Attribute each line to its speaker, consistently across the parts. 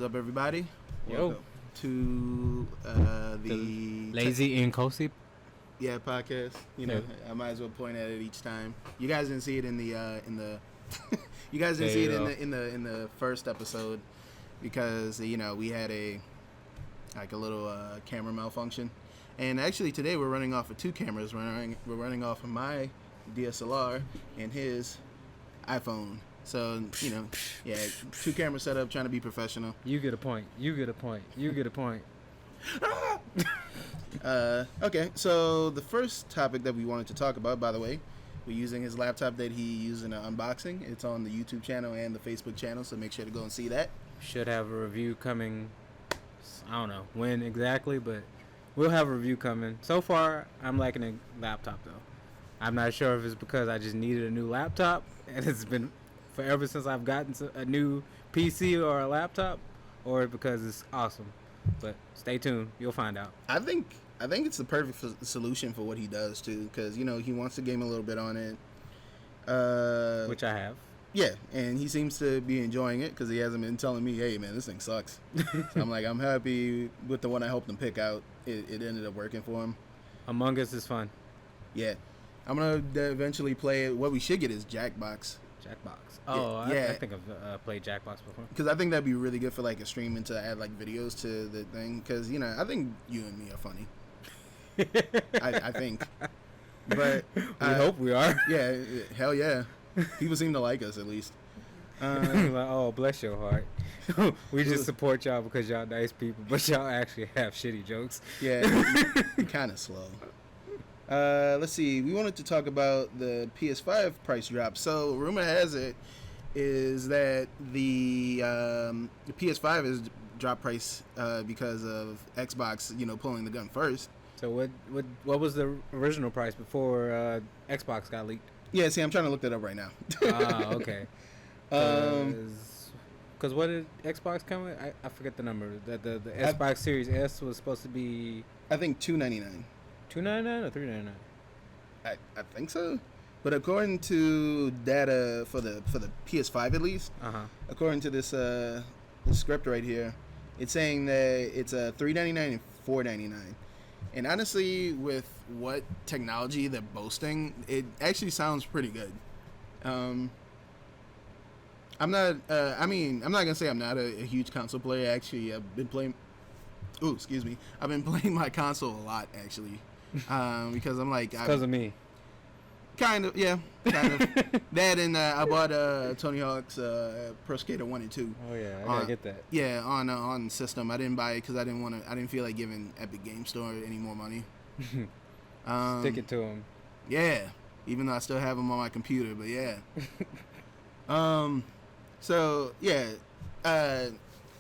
Speaker 1: What's up, everybody?
Speaker 2: Yo.
Speaker 1: Welcome to the
Speaker 2: Lazy N Kosi.
Speaker 1: podcast. You know, I might as well point at it each time. You guys didn't see it in the you guys didn't see it in the first episode because we had a little camera malfunction. And actually today we're running off of two cameras. We're running off of my DSLR and his iPhone. So, two camera setup, trying to be professional.
Speaker 2: You get a point.
Speaker 1: Okay, so the first topic that we wanted to talk about, by the way, we're using his laptop that he used in an unboxing. It's on the YouTube channel and the Facebook channel, so make sure to go and see that.
Speaker 2: Should have a review coming. I don't know when exactly, but we'll have a review coming. So far, I'm liking a laptop, though. I'm not sure if it's because I just needed a new laptop, and it's been forever since I've gotten a new PC or a laptop, or because it's awesome. But stay tuned, you'll find out.
Speaker 1: I think it's the perfect solution for what he does too, because he wants to game a little bit on it,
Speaker 2: which I have.
Speaker 1: Yeah, and he seems to be enjoying it because he hasn't been telling me, "Hey, man, this thing sucks." So I'm like, I'm happy with the one I helped him pick out. It ended up working for him.
Speaker 2: Among Us is fun.
Speaker 1: Yeah, I'm gonna eventually play it. What we should get is Jackbox.
Speaker 2: Oh, yeah. I think I've played Jackbox before.
Speaker 1: Because I think that'd be really good for like a stream and to add like videos to the thing. Because I think you and me are funny. I think, but
Speaker 2: we hope we are.
Speaker 1: Yeah, hell yeah. People seem to like us at least.
Speaker 2: Like, oh, bless your heart. We just support y'all because y'all nice people, but y'all actually have shitty jokes.
Speaker 1: Yeah, kind of slow. Let's see. We wanted to talk about the PS5 price drop. So, rumor has it is that the PS5 is drop price because of Xbox, pulling the gun first.
Speaker 2: So, what was the original price before Xbox got leaked?
Speaker 1: Yeah, see, I'm trying to look that up right now.
Speaker 2: Okay. Because what did Xbox come with? I forget the number. The Xbox Series S was supposed to be,
Speaker 1: I think, $299.
Speaker 2: $299 or $399?
Speaker 1: I think so. But according to data for the PS5 at least, according to this script right here, it's saying that it's $399 and $499. And honestly, with what technology they're boasting, it actually sounds pretty good. I'm not. I'm not gonna say I'm not a huge console player. Actually, I've been playing. Oh, excuse me. I've been playing my console a lot actually, because I'm like.
Speaker 2: Because of me.
Speaker 1: Kind of, yeah, kind of. That and I bought Tony Hawk's Pro Skater 1 and 2.
Speaker 2: Oh yeah, I gotta get that.
Speaker 1: Yeah, on system. I didn't buy it because I didn't feel like giving Epic Game Store any more money.
Speaker 2: Stick it to them.
Speaker 1: Yeah, even though I still have them on my computer, but yeah. So yeah, I'm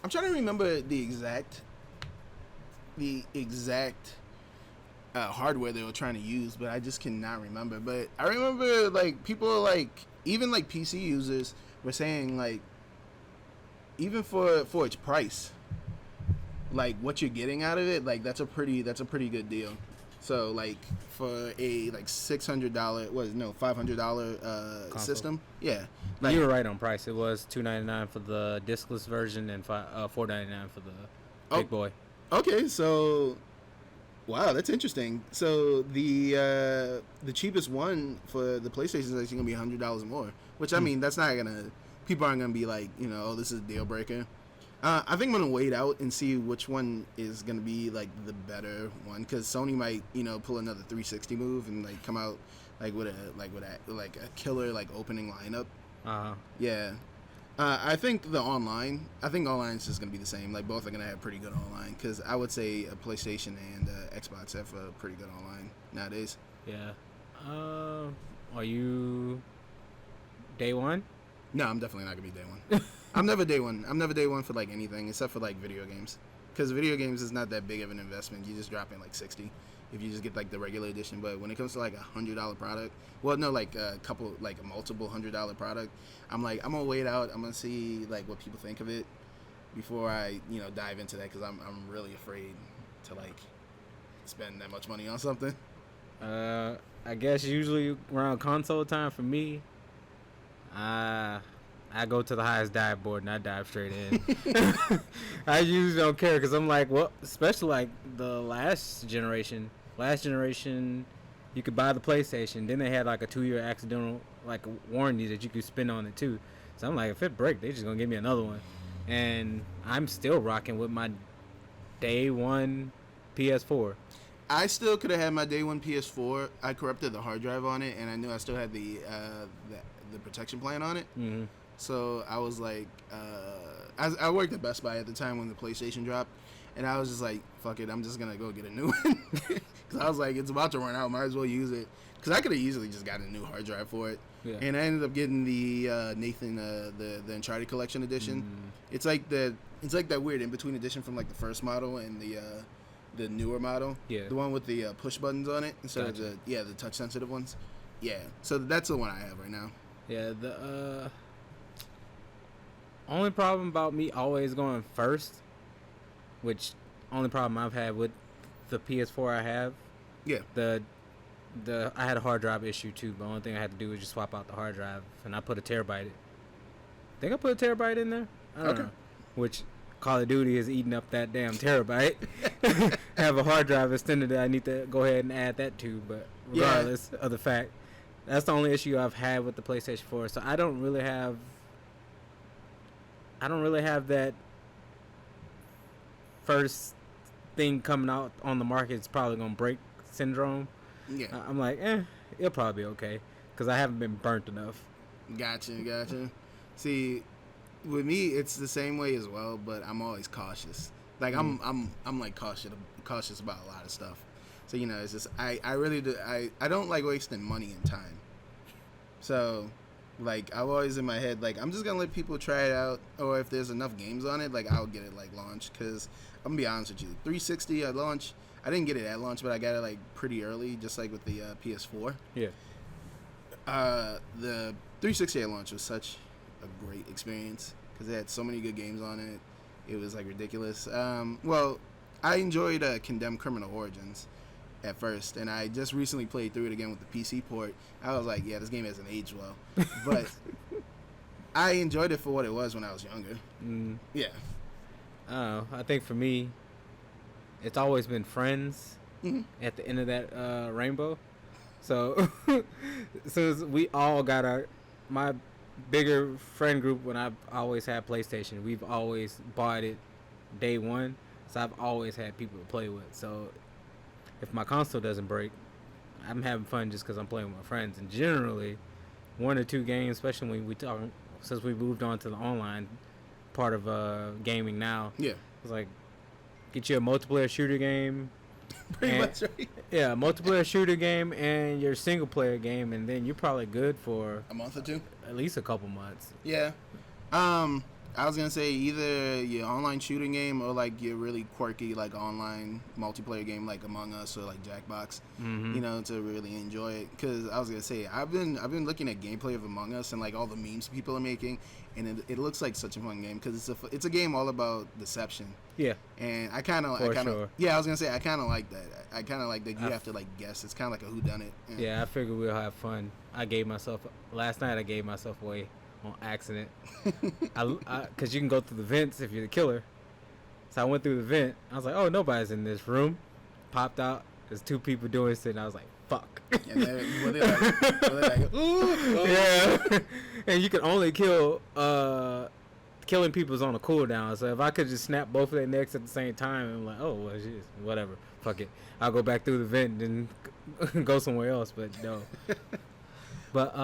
Speaker 1: trying to remember the exact hardware they were trying to use, but I just cannot remember. But I remember like people even PC users were saying like even for its price, like what you're getting out of it, like that's a pretty good deal. So like for a $500 system, yeah. Like,
Speaker 2: you were right on price. It was $299 for the discless version and $499 for the big boy. Okay, so.
Speaker 1: Wow, that's interesting. So the cheapest one for the PlayStation is actually gonna be $100 more. Which I mean, that's not gonna. People aren't gonna be like, oh, this is a deal breaker. I think I'm gonna wait out and see which one is gonna be like the better one, because Sony might pull another 360 move and like come out with a killer like opening lineup. Yeah. I think online is just going to be the same. Like, both are going to have pretty good online, because I would say a PlayStation and Xbox have a pretty good online nowadays.
Speaker 2: Yeah. Are you day one?
Speaker 1: No, I'm definitely not going to be day one. I'm never day one. I'm never day one for, like, anything except for, like, video games. Because video games is not that big of an investment. You just drop in, like, $60 if you just get, like, the regular edition. But when it comes to, like, $100 product, well, no, like, a multiple $100 product, I'm like, I'm going to wait out. I'm going to see, like, what people think of it before I, dive into that, because I'm really afraid to, like, spend that much money on something.
Speaker 2: I guess usually around console time for me, I go to the highest dive board and I dive straight in. I usually don't care because I'm like, well, especially like the last generation. Last generation, you could buy the PlayStation. Then they had like a 2-year accidental like warranty that you could spend on it too. So I'm like, if it break, they just gonna give me another one. And I'm still rocking with my day one PS4.
Speaker 1: I still could have had my day one PS4. I corrupted the hard drive on it, and I knew I still had the protection plan on it.
Speaker 2: Mm-hmm.
Speaker 1: So I was like, I worked at Best Buy at the time when the PlayStation dropped, and I was just like, fuck it, I'm just gonna go get a new one. Because I was like, it's about to run out, might as well use it. Because I could have easily just gotten a new hard drive for it.
Speaker 2: Yeah.
Speaker 1: And I ended up getting the Nathan the Uncharted Collection edition. It's like that weird in between edition from like the first model and the newer model.
Speaker 2: Yeah.
Speaker 1: The one with the push buttons on it instead of the touch sensitive ones. Yeah. So that's the one I have right now.
Speaker 2: Yeah. The only problem about me always going first, which only problem I've had with the PS4 I have.
Speaker 1: Yeah.
Speaker 2: I had a hard drive issue too, but the only thing I had to do was just swap out the hard drive, and I put a terabyte. I think I put a terabyte in there. I don't know. Which Call of Duty is eating up that damn terabyte. I have a hard drive extended that I need to go ahead and add that to, but regardless of the fact, that's the only issue I've had with the PlayStation 4. So I don't really have that first thing coming out on the market. It's probably gonna break syndrome.
Speaker 1: Yeah.
Speaker 2: I'm like, it'll probably be okay, because I haven't been burnt enough.
Speaker 1: Gotcha. See, with me, it's the same way as well, but I'm always cautious. Like I'm like cautious about a lot of stuff. So it's just I really do I don't like wasting money and time. So, like I'm always in my head like I'm just gonna let people try it out, or if there's enough games on it, like I'll get it like launched. Because I'm gonna be honest with you, 360 at launch. I didn't get it at launch, but I got it like pretty early, just like with the PS4.
Speaker 2: Yeah.
Speaker 1: The 360 at launch was such a great experience because it had so many good games on it. It was like ridiculous. Well, I enjoyed Condemned Criminal Origins at first, and I just recently played through it again with the PC port. I was like, yeah, this game hasn't aged well, but I enjoyed it for what it was when I was younger. Yeah.
Speaker 2: I don't know. I think for me, it's always been friends at the end of that rainbow. So, since we all got my bigger friend group, when I've always had PlayStation, we've always bought it day one. So I've always had people to play with. So if my console doesn't break, I'm having fun just because I'm playing with my friends. And generally, 1 or 2 games, especially when we talk, since we moved on to the online part of gaming now.
Speaker 1: Yeah.
Speaker 2: It's like, get you a multiplayer shooter game.
Speaker 1: Pretty much, right?
Speaker 2: Yeah, multiplayer shooter game and your single player game, and then you're probably good for
Speaker 1: a month or two,
Speaker 2: at least a couple months.
Speaker 1: Yeah. I was gonna say either your online shooting game or like your really quirky like online multiplayer game like Among Us or like Jackbox. To really enjoy it. Because I was gonna say I've been looking at gameplay of Among Us and like all the memes people are making, and it looks like such a fun game because it's a game all about deception.
Speaker 2: Yeah.
Speaker 1: And I kind of
Speaker 2: sure.
Speaker 1: Yeah, I was gonna say I kind of like that. I kind of like that you have to like guess. It's kind of like a whodunit.
Speaker 2: Yeah, I figured we'll have fun. Last night I gave myself away on accident. Because you can go through the vents if you're the killer. So I went through the vent. I was like, oh, nobody's in this room. Popped out. There's 2 people doing it. And I was like, fuck.
Speaker 1: And they're like, ooh.
Speaker 2: Yeah. And you can only kill, killing people's on a cooldown. So if I could just snap both of their necks at the same time, I'm like, oh, well, geez, whatever. Fuck it. I'll go back through the vent and go somewhere else. But no. But,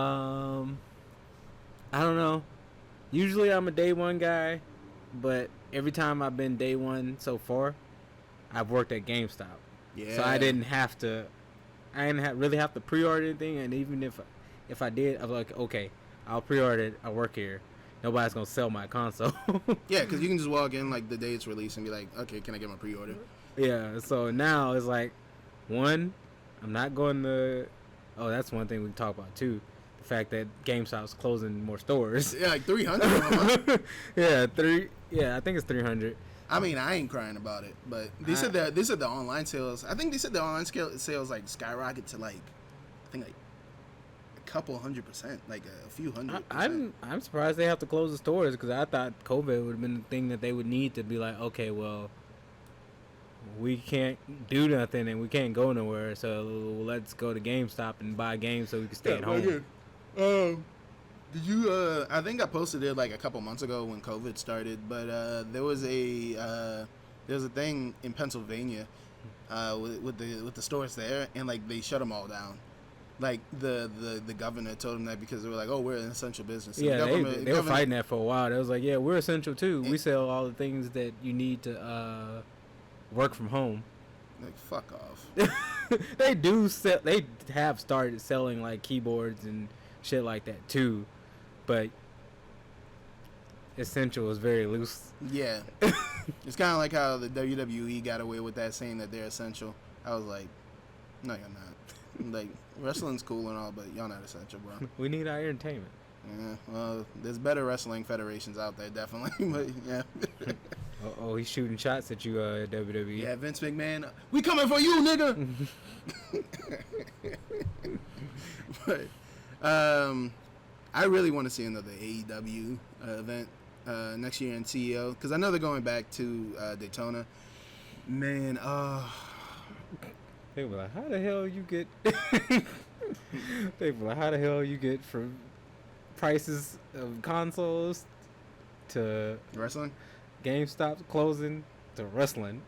Speaker 2: I don't know. Usually I'm a day one guy, but every time I've been day one so far, I've worked at GameStop.
Speaker 1: Yeah.
Speaker 2: So I didn't really have to pre-order anything, and even if I did, I was like, okay, I'll pre-order it. I work here. Nobody's gonna sell my console.
Speaker 1: Yeah, because you can just walk in like the day it's released and be like, okay, can I get my pre-order?
Speaker 2: Yeah. So now it's like, one, I'm not going to. Oh, that's one thing we can talk about too. Fact that GameStop's closing more stores.
Speaker 1: Yeah, like 300.
Speaker 2: Yeah, I think it's 300.
Speaker 1: I mean, I ain't crying about it, but they said the online sales. I think they said the online sales like skyrocket to like, I think like couple 100%, like a few hundred.
Speaker 2: I'm surprised they have to close the stores because I thought COVID would have been the thing that they would need to be like, okay, well, we can't do nothing and we can't go nowhere, so let's go to GameStop and buy games so we can stay at home.
Speaker 1: Did you? I think I posted it like a couple months ago when COVID started, but there was a thing in Pennsylvania with the stores there, and like they shut them all down. Like the governor told them that because they were like, oh, we're an essential business.
Speaker 2: Yeah, they were fighting that for a while. They was like, yeah, we're essential too. We sell all the things that you need to work from home.
Speaker 1: Like, fuck off.
Speaker 2: They do sell. They have started selling like keyboards and shit like that too, but essential is very loose.
Speaker 1: Yeah, it's kind of like how the WWE got away with that, saying that they're essential. I was like, no, you're not. Like, wrestling's cool and all, but y'all not essential, bro.
Speaker 2: We need our entertainment.
Speaker 1: Yeah, well, there's better wrestling federations out there, definitely. But yeah.
Speaker 2: Oh, he's shooting shots at you, WWE.
Speaker 1: Yeah, Vince McMahon, we coming for you, nigga. But I really want to see another AEW event next year in CEO because I know they're going back to Daytona. Man,
Speaker 2: they were like, how the hell you get? They were like, how the hell you get from prices of consoles to
Speaker 1: wrestling?
Speaker 2: GameStop closing to wrestling.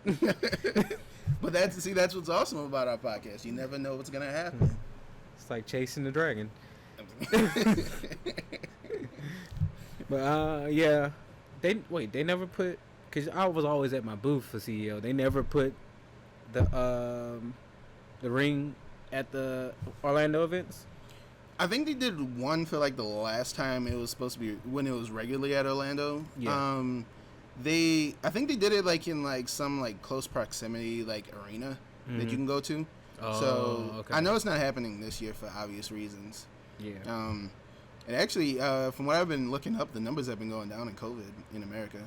Speaker 1: But that's what's awesome about our podcast. You never know what's gonna happen.
Speaker 2: It's like chasing the dragon. But yeah, they never put, because I was always at my booth for CEO. They never put the ring at the Orlando events.
Speaker 1: I think they did one for like the last time it was supposed to be when it was regularly at Orlando. Yeah. I think they did it like in like some like close proximity like arena that you can go to. Oh, so okay. I know it's not happening this year for obvious reasons. Yeah. And actually, from what I've been looking up, the numbers have been going down in COVID in America.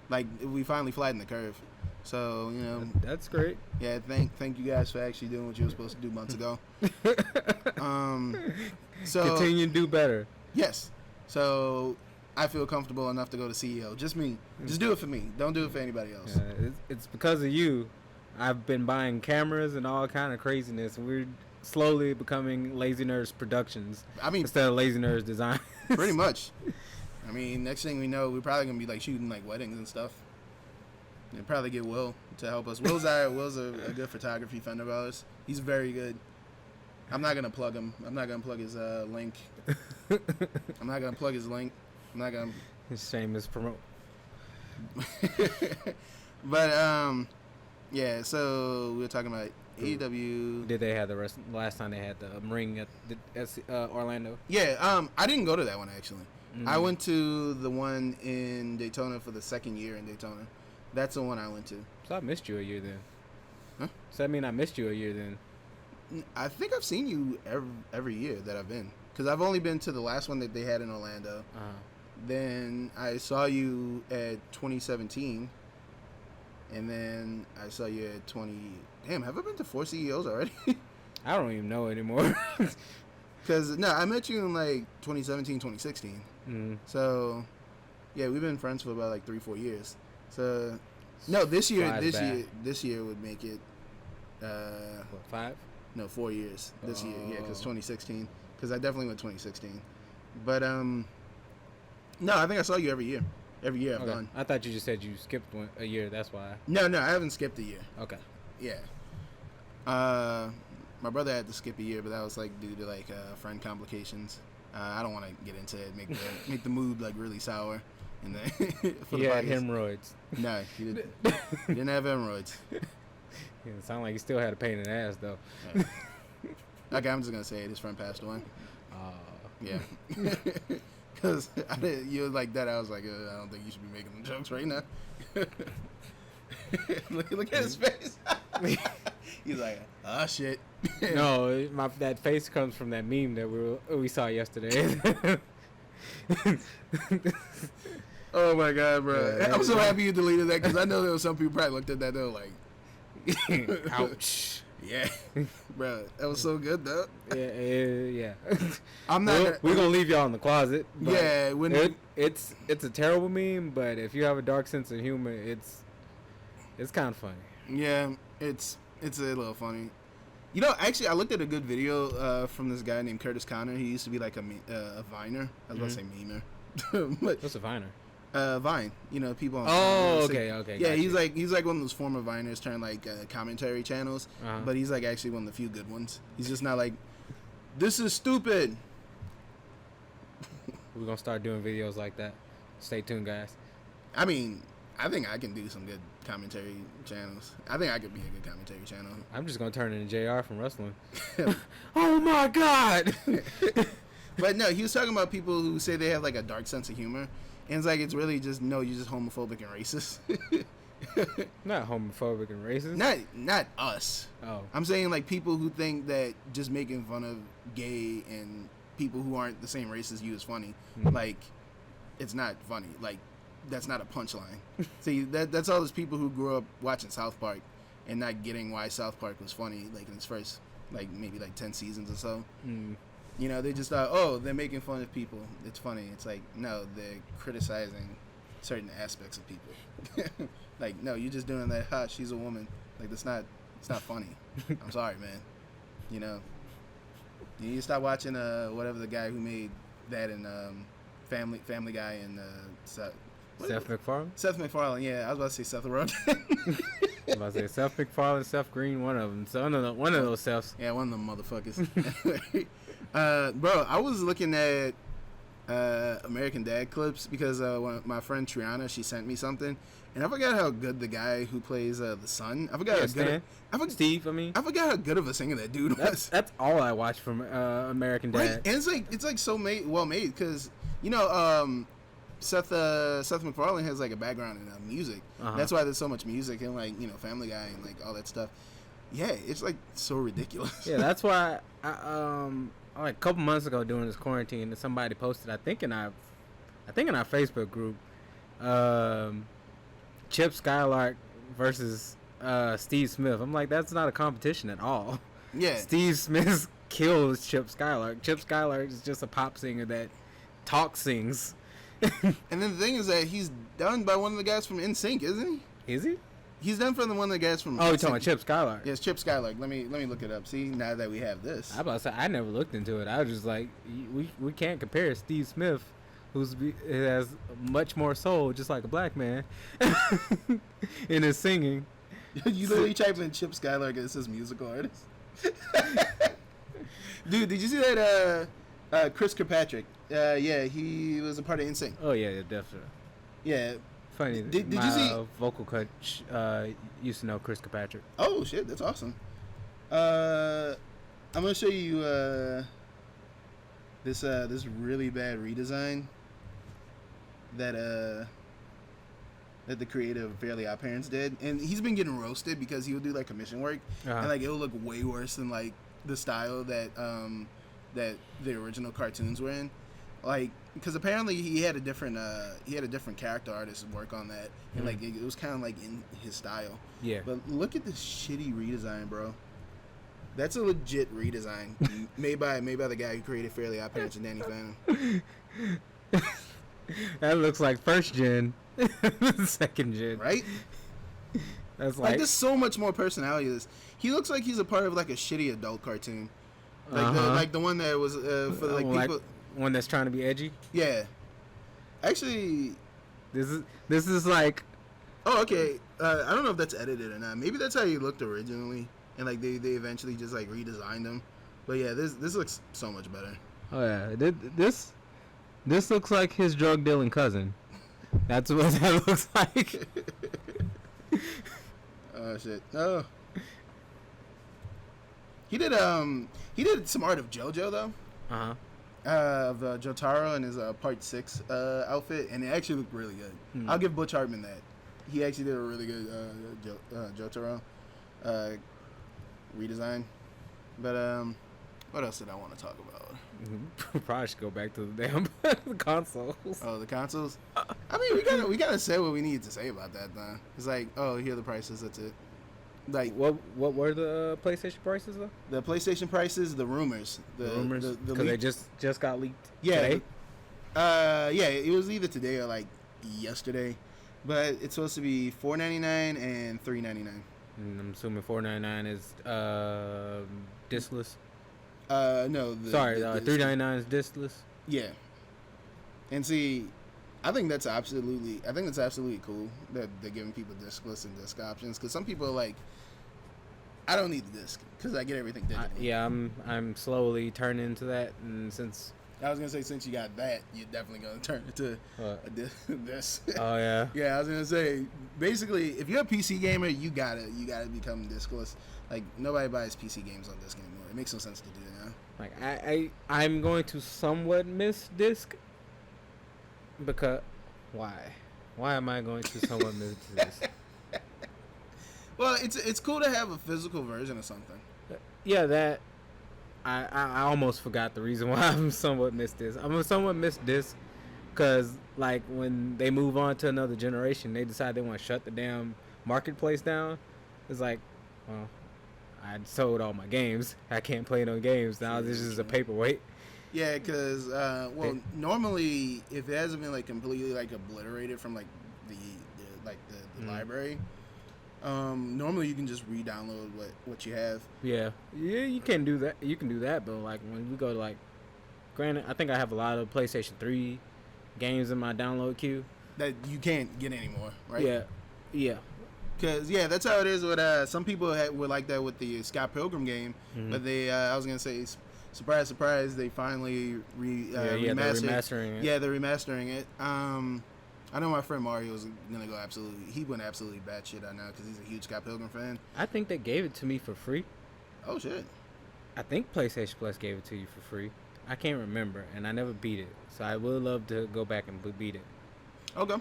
Speaker 1: Like, we finally flattened the curve. So, you know.
Speaker 2: That's great.
Speaker 1: Yeah, thank you guys for actually doing what you were supposed to do months ago. So
Speaker 2: continue to do better.
Speaker 1: Yes. So, I feel comfortable enough to go to CEO. Just me. Just do it for me. Don't do it for anybody else.
Speaker 2: Yeah, it's because of you. I've been buying cameras and all kind of craziness. We're slowly becoming Lazy Nerds Productions. I mean, instead of Lazy Nerds Design.
Speaker 1: Pretty much. I mean, next thing we know, we're probably gonna be like shooting like weddings and stuff. And probably get Will to help us. Will's a good photography friend of ours. He's very good. I'm not gonna plug him. I'm not gonna plug his link. I'm not gonna plug his link. I'm not gonna.
Speaker 2: His shameless promote.
Speaker 1: But yeah. So we were talking about AEW.
Speaker 2: Did they have the last time they had the ring at Orlando?
Speaker 1: Yeah. I didn't go to that one actually. Mm-hmm. I went to the one in Daytona for the second year in Daytona. That's the one I went to.
Speaker 2: So I missed you a year then.
Speaker 1: Huh?
Speaker 2: So I mean I missed you a year then.
Speaker 1: I think I've seen you every year that I've been. Because I've only been to the last one that they had in Orlando. Uh-huh. Then I saw you at 2017. And then I saw you at 20... Damn, have I been to 4 CEOs already?
Speaker 2: I don't even know anymore.
Speaker 1: Because, no, I met you in, like, 2017, 2016. Mm. So, yeah, we've been friends for about, like, 3-4 years. So, no, this year would make it...
Speaker 2: what, 5?
Speaker 1: No, 4 years this year. Yeah, because 2016. Because I definitely went 2016. But, no, I think I saw you every year. Every year I've gone.
Speaker 2: I thought you just said you skipped a year. That's why.
Speaker 1: No, I haven't skipped a year.
Speaker 2: Okay.
Speaker 1: Yeah. My brother had to skip a year, but that was like due to like friend complications. I don't want to get into it. Make the mood like really sour. And then
Speaker 2: he had hemorrhoids.
Speaker 1: No, he didn't have hemorrhoids.
Speaker 2: Yeah, it sounded like he still had a pain in the ass though.
Speaker 1: Yeah. Okay, I'm just gonna say it. His friend passed away. Yeah. Because you were like that, I was like, I don't think you should be making them jokes right now. look at his face. He's like, oh shit.
Speaker 2: No, that face comes from that meme that we saw yesterday.
Speaker 1: Oh my god, bro! Yeah, I'm so happy you deleted that because I know there was some people probably looked at that. They were like,
Speaker 2: ouch.
Speaker 1: Yeah, bro, that was so good though.
Speaker 2: Yeah.
Speaker 1: I'm not.
Speaker 2: We're gonna leave y'all in the closet. But
Speaker 1: Yeah,
Speaker 2: it's a terrible meme, but if you have a dark sense of humor, it's kind of funny.
Speaker 1: Yeah, it's a little funny. You know, actually, I looked at a good video from this guy named Curtis Connor. He used to be like a Viner. I was about to say memer. But,
Speaker 2: What's a Viner?
Speaker 1: Vine. You know, people on.
Speaker 2: Okay.
Speaker 1: Yeah, he's like one of those former Viners turned like commentary channels, but he's like actually one of the few good ones. He's just not like, this is stupid.
Speaker 2: We're gonna start doing videos like that. Stay tuned, guys.
Speaker 1: I mean, I think I can do some good commentary channels. I think I could be a good commentary channel.
Speaker 2: I'm just gonna turn into JR from wrestling. Oh my god!
Speaker 1: But no, he was talking about people who say they have like a dark sense of humor, and it's like it's really just you're just homophobic and racist.
Speaker 2: Not homophobic and racist.
Speaker 1: Not us.
Speaker 2: Oh,
Speaker 1: I'm saying like people who think that just making fun of gay and people who aren't the same race as you is funny. Like, it's not funny. Like, that's not a punchline. See, that's all those people who grew up watching South Park and not getting why South Park was funny, like in its first, like maybe like 10 seasons or so. You know, they just thought, oh, they're making fun of people. It's funny. It's like, no, they're criticizing certain aspects of people. Like, no, you're just doing that. Ha, she's a woman. Like, it's not funny. I'm sorry, man. You know, you need to stop watching whatever the guy who made that in Family Guy and Seth
Speaker 2: MacFarlane.
Speaker 1: Seth MacFarlane, yeah, I was about to say Seth Rogen.
Speaker 2: I was about to say Seth MacFarlane, Seth Green, one of them. So one of those Seths.
Speaker 1: Yeah, one of them motherfuckers. Bro, I was looking at American Dad clips because when my friend Triana, she sent me something, and I forgot how good the guy who plays the son. I forgot how good.
Speaker 2: Steve.
Speaker 1: I forgot how good of a singer that dude was.
Speaker 2: That's all I watch from American Dad.
Speaker 1: Right, and it's like so well made because you know Seth MacFarlane has like a background in music. That's why there's so much music and like you know Family Guy and like all that stuff. Yeah, it's like so ridiculous.
Speaker 2: Yeah, that's why I like a couple months ago during this quarantine, somebody posted I think in our Facebook group, Chip Skylark versus Steve Smith. I'm like, that's not a competition at all.
Speaker 1: Yeah,
Speaker 2: Steve Smith kills Chip Skylark. Chip Skylark is just a pop singer that sings.
Speaker 1: And then the thing is that he's done by one of the guys from NSYNC, isn't he?
Speaker 2: Is he?
Speaker 1: He's done from one of the guys from.
Speaker 2: Oh, you're talking about Chip Skylark?
Speaker 1: Yes, Chip Skylark. Let me look it up. See, now that we have this,
Speaker 2: I about to say I never looked into it. I was just like, we can't compare Steve Smith, has much more soul, just like a black man, in his singing.
Speaker 1: You literally type in Chip Skylark and it says musical artist. Dude, did you see that? Chris Kirkpatrick. Yeah, he was a part of NSYNC.
Speaker 2: Oh yeah, definitely.
Speaker 1: Yeah.
Speaker 2: Funny.
Speaker 1: Did you see
Speaker 2: vocal coach used to know Chris Kirkpatrick?
Speaker 1: Oh shit, that's awesome. I'm gonna show you this really bad redesign that the creator of Fairly Odd Parents did, and he's been getting roasted because he would do like commission work, and like it would look way worse than like the style that the original cartoons were in. Like, because apparently he had a different character artist work on that, and like it was kind of like in his style.
Speaker 2: Yeah.
Speaker 1: But look at this shitty redesign, bro. That's a legit redesign made by the guy who created Fairly Odd Parents and Danny Phantom.
Speaker 2: That looks like first gen, second gen,
Speaker 1: right?
Speaker 2: That's
Speaker 1: like there's so much more personality to this. He looks like he's a part of like a shitty adult cartoon, like the one that was for like people.
Speaker 2: One that's trying to be edgy.
Speaker 1: Yeah, actually,
Speaker 2: this is like.
Speaker 1: Oh, okay. I don't know if that's edited or not. Maybe that's how he looked originally, and like they eventually just like redesigned him. But yeah, this looks so much better.
Speaker 2: Oh yeah, this looks like his drug dealing cousin. That's what that looks like.
Speaker 1: Oh shit! Oh, he did some art of JoJo though. Of Jotaro and his Part 6 outfit, and it actually looked really good. I'll give Butch Hartman that. He actually did a really good Jotaro redesign. But what else did I want to talk about?
Speaker 2: Probably should go back to the damn consoles.
Speaker 1: Oh, the consoles? I mean, we gotta say what we need to say about that, though. It's like, oh, here are the prices, that's it. Like
Speaker 2: What were the PlayStation prices though?
Speaker 1: the PlayStation prices, the rumors,
Speaker 2: The rumors
Speaker 1: the
Speaker 2: because they just got leaked.
Speaker 1: yeah,
Speaker 2: Today?
Speaker 1: yeah, it was either today or like yesterday, but it's supposed to be $4.99 and $3.99.
Speaker 2: And I'm assuming $4.99 is discless.
Speaker 1: No,
Speaker 2: Sorry, $3.99 is discless.
Speaker 1: Yeah, and see, I think that's absolutely cool that they're giving people discless and disc options because some people are like, I don't need the disc because I get everything digitally.
Speaker 2: Yeah, I'm slowly turning into that, and since
Speaker 1: I was gonna say since you got that, you're definitely gonna turn into
Speaker 2: what?
Speaker 1: this.
Speaker 2: Oh yeah.
Speaker 1: Yeah, I was gonna say basically if you're a PC gamer, you gotta become discless. Like nobody buys PC games on disc anymore. It makes no sense to do that now.
Speaker 2: Like I'm going to somewhat miss disc because why am I going to somewhat miss disc?
Speaker 1: Well, it's cool to have a physical version of something.
Speaker 2: Yeah, that I almost forgot the reason why I'm somewhat missed this. I'm somewhat missed this because like when they move on to another generation, they decide they want to shut the damn marketplace down. It's like, well, I sold all my games. I can't play no games now. This is a paperweight.
Speaker 1: Yeah, because normally if it hasn't been like completely like obliterated from like the library. Normally you can just re-download what you have.
Speaker 2: Yeah, you can do that. You can do that, but like when we go to like, granted, I think I have a lot of PlayStation 3 games in my download queue
Speaker 1: That you can't get anymore, right?
Speaker 2: Yeah.
Speaker 1: Because that's how it is with some people were like that with the Scott Pilgrim game, but they I was gonna say surprise, surprise, they finally
Speaker 2: They're remastering it.
Speaker 1: Yeah, they're remastering it. I know my friend Mario was gonna go he went absolutely batshit right now because he's a huge Scott Pilgrim fan.
Speaker 2: I think they gave it to me for free.
Speaker 1: Oh shit!
Speaker 2: I think PlayStation Plus gave it to you for free. I can't remember, and I never beat it, so I would love to go back and beat it. Okay.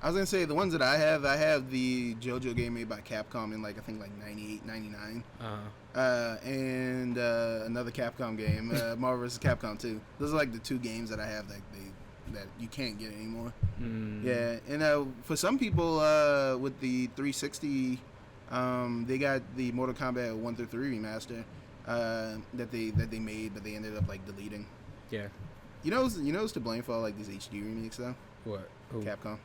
Speaker 1: I was gonna say the ones that I have the JoJo game made by Capcom in like I think like 98, 99. And another Capcom game, Marvel vs. Capcom 2. Those are like the two games that I have that you can't get anymore. Yeah, and for some people with the 360, they got the Mortal Kombat 1 through 3 remaster that they made, but they ended up like deleting.
Speaker 2: Yeah.
Speaker 1: You know who's to blame for all like these HD remakes though?
Speaker 2: What? Who?
Speaker 1: Capcom.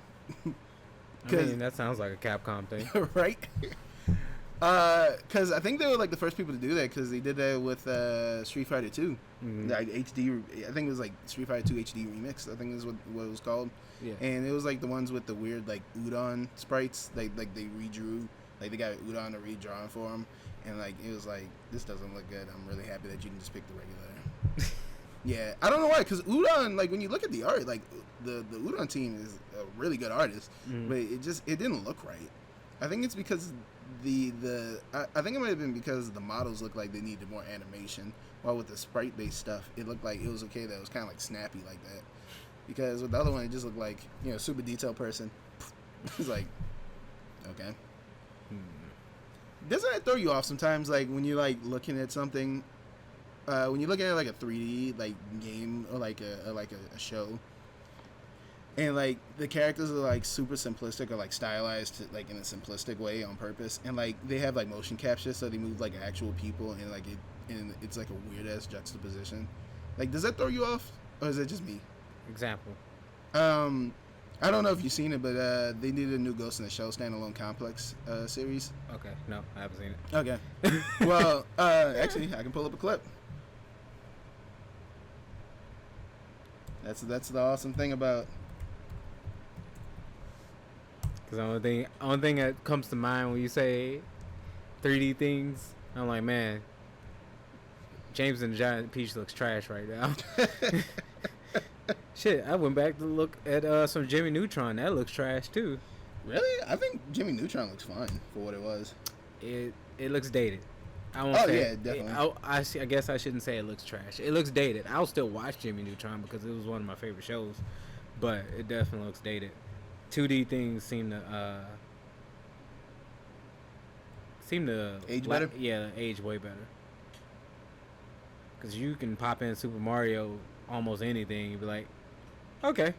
Speaker 2: I mean, that sounds like a Capcom thing,
Speaker 1: right? Because I think they were like the first people to do that because they did that with Street Fighter 2. Like HD, I think it was like Street Fighter 2 HD Remix. I think is what it was called.
Speaker 2: Yeah.
Speaker 1: And it was like the ones with the weird like Udon sprites. Like they redrew, like they got Udon to redraw for them, and like it was like this doesn't look good. I'm really happy that you can just pick the regular. Yeah, I don't know why, because Udon, like when you look at the art, like the Udon team is a really good artist, but it didn't look right. I think it's because I think it might have been because the models looked like they needed more animation, while with the sprite based stuff, it looked like it was okay that it was kind of like snappy like that. Because with the other one, it just looked like super detailed person. It's like, okay. Doesn't that throw you off sometimes? Like when you're like looking at something. When you're looking at like a 3D like game or like a show, and like the characters are like super simplistic or like stylized like in a simplistic way on purpose, and like they have like motion capture so they move like actual people, and like it's like a weird ass juxtaposition. Like, does that throw you off, or is it just me?
Speaker 2: Example.
Speaker 1: I don't know if you've seen it, but they did a new Ghost in the Shell standalone complex series.
Speaker 2: Okay, no, I haven't seen it.
Speaker 1: Okay, well, actually, I can pull up a clip. That's the awesome thing about.
Speaker 2: Because the only thing that comes to mind when you say 3D things, I'm like, man, James and the Giant Peach looks trash right now. Shit, I went back to look at some Jimmy Neutron. That looks trash too.
Speaker 1: Really? I think Jimmy Neutron looks fine for what it was.
Speaker 2: It looks dated. I won't
Speaker 1: say yeah, definitely.
Speaker 2: I guess I shouldn't say it looks trash. It looks dated. I'll still watch Jimmy Neutron because it was one of my favorite shows, but it definitely looks dated. 2D things seem to
Speaker 1: age better.
Speaker 2: Yeah, age way better. Because you can pop in Super Mario almost anything, you'd be like, okay.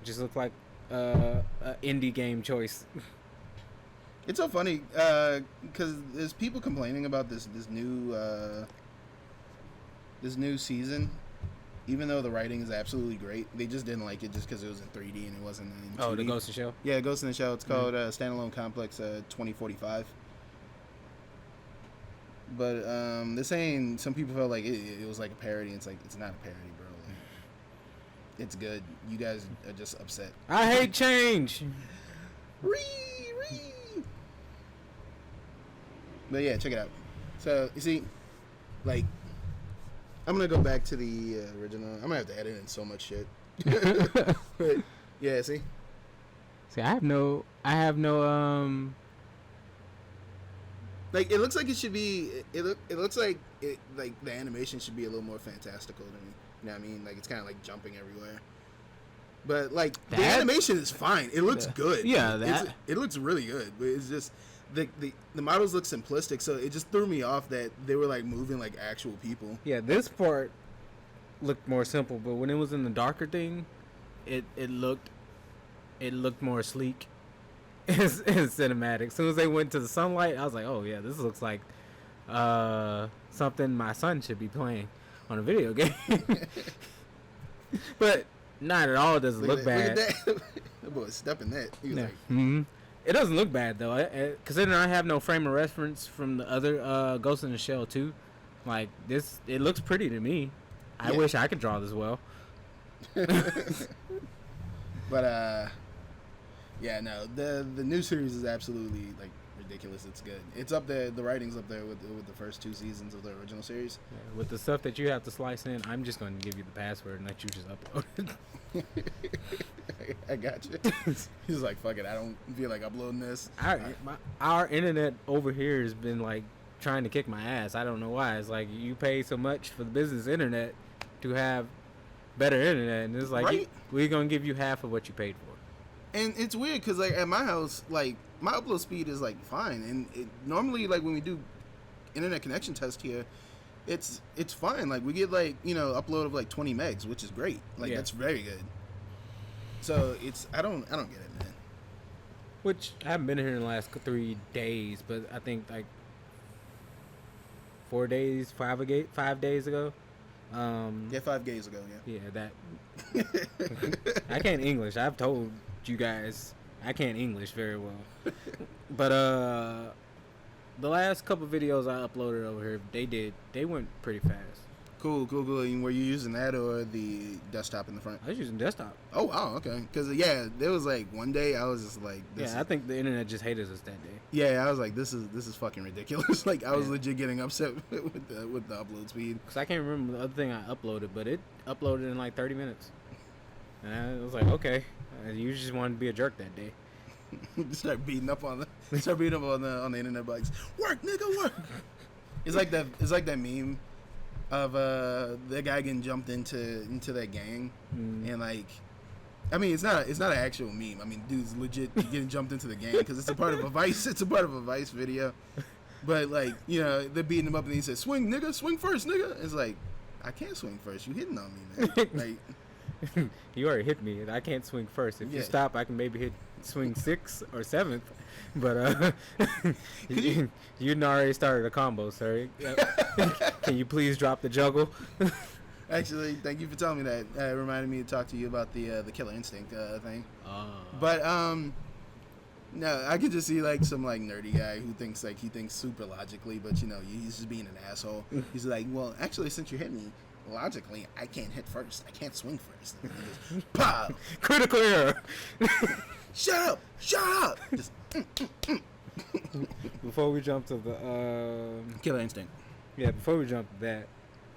Speaker 2: Just look like indie game choice.
Speaker 1: It's so funny because there's people complaining about this new season, even though the writing is absolutely great. They just didn't like it just because it was in 3D and it wasn't in 2D.
Speaker 2: Oh, the Ghost in the Shell.
Speaker 1: Yeah, Ghost in the Shell. It's called Standalone Complex 2045. But they're saying some people felt like it was like a parody. It's like it's not a parody, bro. Like, it's good. You guys are just upset.
Speaker 2: I hate change.
Speaker 1: Ree. But yeah, check it out. So you see, like, I'm gonna go back to the original. I'm gonna have to edit in so much shit. But yeah, see.
Speaker 2: I have no
Speaker 1: Like, it looks like it should be. It looks like it, like the animation should be a little more fantastical to me. You know what I mean? Like, it's kind of like jumping everywhere. But like the animation is fine. It looks good.
Speaker 2: Yeah,
Speaker 1: it looks really good. But it's just the models look simplistic, so it just threw me off that they were like moving like actual people.
Speaker 2: Yeah, this part looked more simple, but when it was in the darker thing, it looked more sleek. It's cinematic. As soon as they went to the sunlight, I was like, oh yeah, this looks like something my son should be playing on a video game. But not at all does it look bad.
Speaker 1: Look at that. That boy was stepping that. He was like,
Speaker 2: It doesn't look bad though. Considering I have no frame of reference from the other Ghost in the Shell 2, like this, it looks pretty to me. I wish I could draw this well.
Speaker 1: But yeah, no, the new series is absolutely like ridiculous. It's good. It's up there. The writing's up there with the first 2 seasons of the original series.
Speaker 2: Yeah, with the stuff that you have to slice in, I'm just going to give you the password and let you just upload it.
Speaker 1: I got you. He's like, fuck it. I don't feel like uploading this.
Speaker 2: Our internet over here has been like trying to kick my ass. I don't know why. It's like you pay so much for the business internet to have better internet, and it's like we're gonna give you half of what you paid for.
Speaker 1: And it's weird because like at my house, like my upload speed is like fine, and normally like when we do internet connection test here, it's fine. Like we get like upload of like 20 megs, which is great. Like that's very good. So I don't get it, man.
Speaker 2: Which I haven't been here in the last 3 days, but I think like 5 days ago.
Speaker 1: Yeah, 5 days ago.
Speaker 2: Yeah, that. I can't English. I've told you guys I can't English very well. But the last couple videos I uploaded over here, they went pretty fast.
Speaker 1: Cool. And were you using that or the desktop in the front?
Speaker 2: I was using desktop.
Speaker 1: Oh wow, okay. Because there was like one day I was just like,
Speaker 2: I think the internet just hated us that day.
Speaker 1: Yeah, I was like, this is fucking ridiculous. Like I was legit getting upset with the upload speed.
Speaker 2: Because I can't remember the other thing I uploaded, but it uploaded in like 30 minutes. And I was like, okay, you just wanted to be a jerk that day.
Speaker 1: Start beating up on the internet bikes. Work, nigga, work. It's like that meme of the guy getting jumped into that gang, and like, I mean, it's not an actual meme. I mean, dude's legit getting jumped into the gang because it's a part of a Vice video. But like, they're beating him up, and he says, "Swing, nigga, swing first, nigga." It's like, I can't swing first. You hitting on me, man. Like,
Speaker 2: you already hit me. I can't swing first. If you stop, I can maybe swing 6th or 7th. But you already started a combo, sir. Can you please drop the juggle?
Speaker 1: Actually, thank you for telling me that. It reminded me to talk to you about the Killer Instinct thing. But no, I could just see like some like nerdy guy who thinks super logically, but he's just being an asshole. He's like, well, actually, since you hit me logically, I can't hit first. I can't swing first. Pow!
Speaker 2: Critical error.
Speaker 1: Shut up! Just.
Speaker 2: Before we jump to the
Speaker 1: Killer Instinct.
Speaker 2: Yeah, before we jump to that,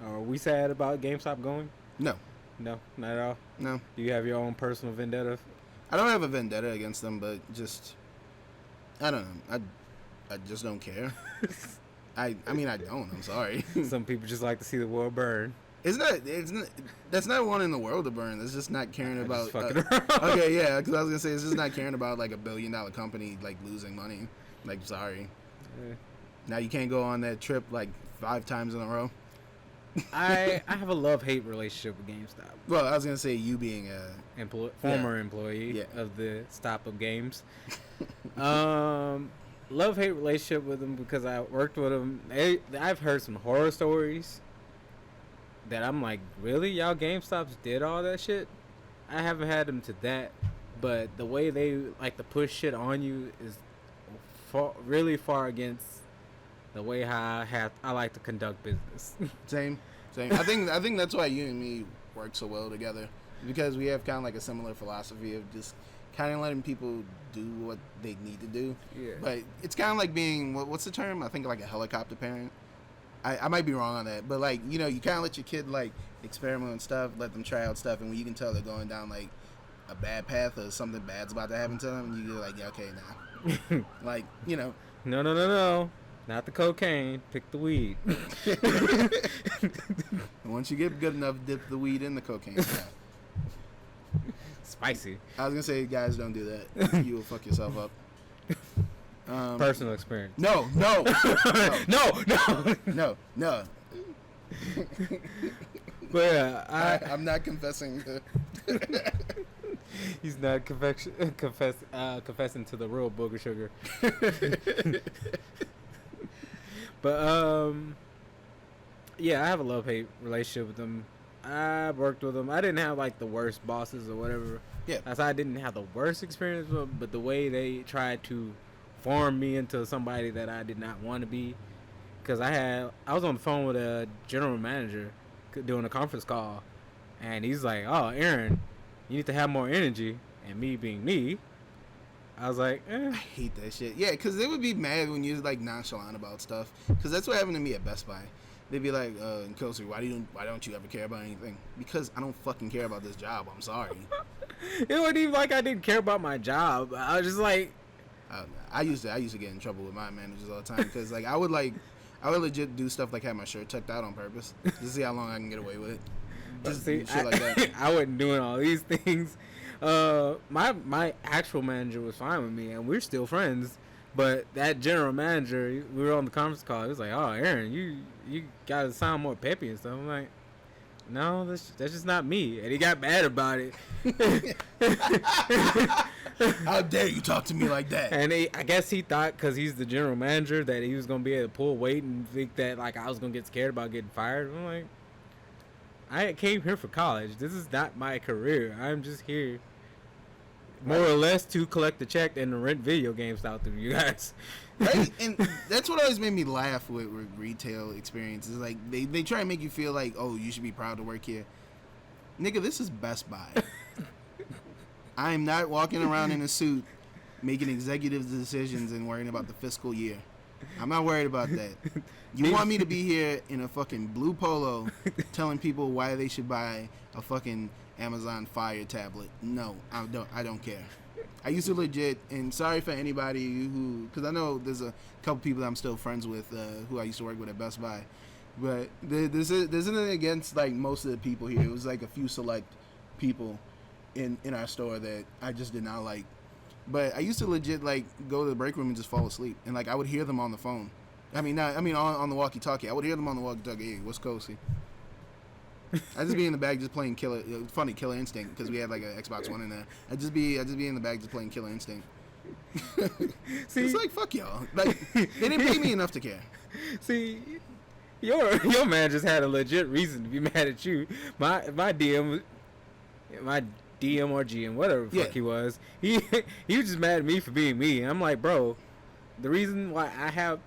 Speaker 2: are we sad about GameStop going?
Speaker 1: No,
Speaker 2: not at all.
Speaker 1: No.
Speaker 2: Do you have your own personal vendetta?
Speaker 1: I don't have a vendetta against them, but just I don't know. I just don't care. I mean I don't. I'm sorry.
Speaker 2: Some people just like to see the world burn.
Speaker 1: That's not wanting the world to burn. It's just not caring about.
Speaker 2: Okay,
Speaker 1: yeah, because I was gonna say it's just not caring about like $1 billion company like losing money. Like, sorry. Yeah. Now you can't go on that trip like 5 times in a row.
Speaker 2: I have a love-hate relationship with GameStop.
Speaker 1: Well, I was gonna say you being a
Speaker 2: Former employee
Speaker 1: Yeah.
Speaker 2: of the Stop of Games. Love-hate relationship with them because I worked with them. I've heard some horror stories that I'm like, really? Y'all GameStops did all that shit? I haven't had them to that, but the way they like to push shit on you is really far against the way how I like to conduct business.
Speaker 1: Same. I think that's why you and me work so well together, because we have kind of like a similar philosophy of just kind of letting people do what they need to do.
Speaker 2: Yeah.
Speaker 1: But it's kind of like being what's the term? I think like a helicopter parent. I might be wrong on that, but like, you know, you kind of let your kid like experiment and stuff, let them try out stuff, and when you can tell they're going down like a bad path or something bad's about to happen to them, you're like, yeah, okay, now, like, you know.
Speaker 2: No. Not the cocaine. Pick the weed.
Speaker 1: And once you get good enough, dip the weed in the cocaine. Yeah.
Speaker 2: Spicy.
Speaker 1: I was gonna say, guys, don't do that. You will fuck yourself up.
Speaker 2: Personal experience.
Speaker 1: No.
Speaker 2: No. But yeah,
Speaker 1: I'm not confessing to.
Speaker 2: he's not confessing to the real booger sugar. But yeah, I have a love-hate relationship with them. I worked with them. I didn't have like the worst bosses or whatever.
Speaker 1: Yeah.
Speaker 2: I didn't have the worst experience with them, but the way they tried to form me into somebody that I did not want to be, because I was on the phone with a general manager doing a conference call, and he's like, "Oh, Aaron, you need to have more energy." And me being me, I was like,
Speaker 1: I hate that shit. Yeah, because they would be mad when you're like nonchalant about stuff. Because that's what happened to me at Best Buy. They'd be like, N Kosi, why don't you ever care about anything? Because I don't fucking care about this job. I'm sorry.
Speaker 2: It wasn't even like I didn't care about my job. I was just like,
Speaker 1: I used to get in trouble with my managers all the time, because like I would legit do stuff like have my shirt tucked out on purpose to see how long I can get away with it. Just
Speaker 2: see,
Speaker 1: shit like that.
Speaker 2: I wasn't doing all these things. My actual manager was fine with me, and we're still friends. But that general manager, we were on the conference call. He was like, "Oh, Aaron, you gotta sound more peppy and stuff." I'm like, "No, that's just not me." And he got mad about it.
Speaker 1: How dare you talk to me like that?
Speaker 2: And I guess he thought, because he's the general manager, that he was gonna be able to pull weight and think that like I was gonna get scared about getting fired. I'm like, I came here for college. This is not my career. I'm just here, more or less, to collect the check and to rent video games out to you guys.
Speaker 1: Right? And that's what always made me laugh with retail experiences. Like, they try and make you feel like, oh, you should be proud to work here. Nigga, this is Best Buy. I am not walking around in a suit making executive decisions and worrying about the fiscal year. I'm not worried about that. You want me to be here in a fucking blue polo telling people why they should buy a fucking Amazon Fire tablet? No, I don't care. I used to legit, and sorry for anybody who, because I know there's a couple people that I'm still friends with who I used to work with at Best Buy, but there's nothing against like most of the people here. It was like a few select people in our store that I just did not like. But I used to legit like go to the break room and just fall asleep, and like I would hear them on the phone. On the walkie-talkie. I would hear them on the walkie-talkie. Hey, what's Kosi? I'd just be in the bag just playing Killer Instinct, because we had like an Xbox One in there. I'd just be in the bag just playing Killer Instinct. See, it's like, fuck y'all. Like, they didn't pay me enough to care.
Speaker 2: See, your man just had a legit reason to be mad at you. My DM or GM, whatever the fuck he was, he was just mad at me for being me. And I'm like, bro, the reason why I have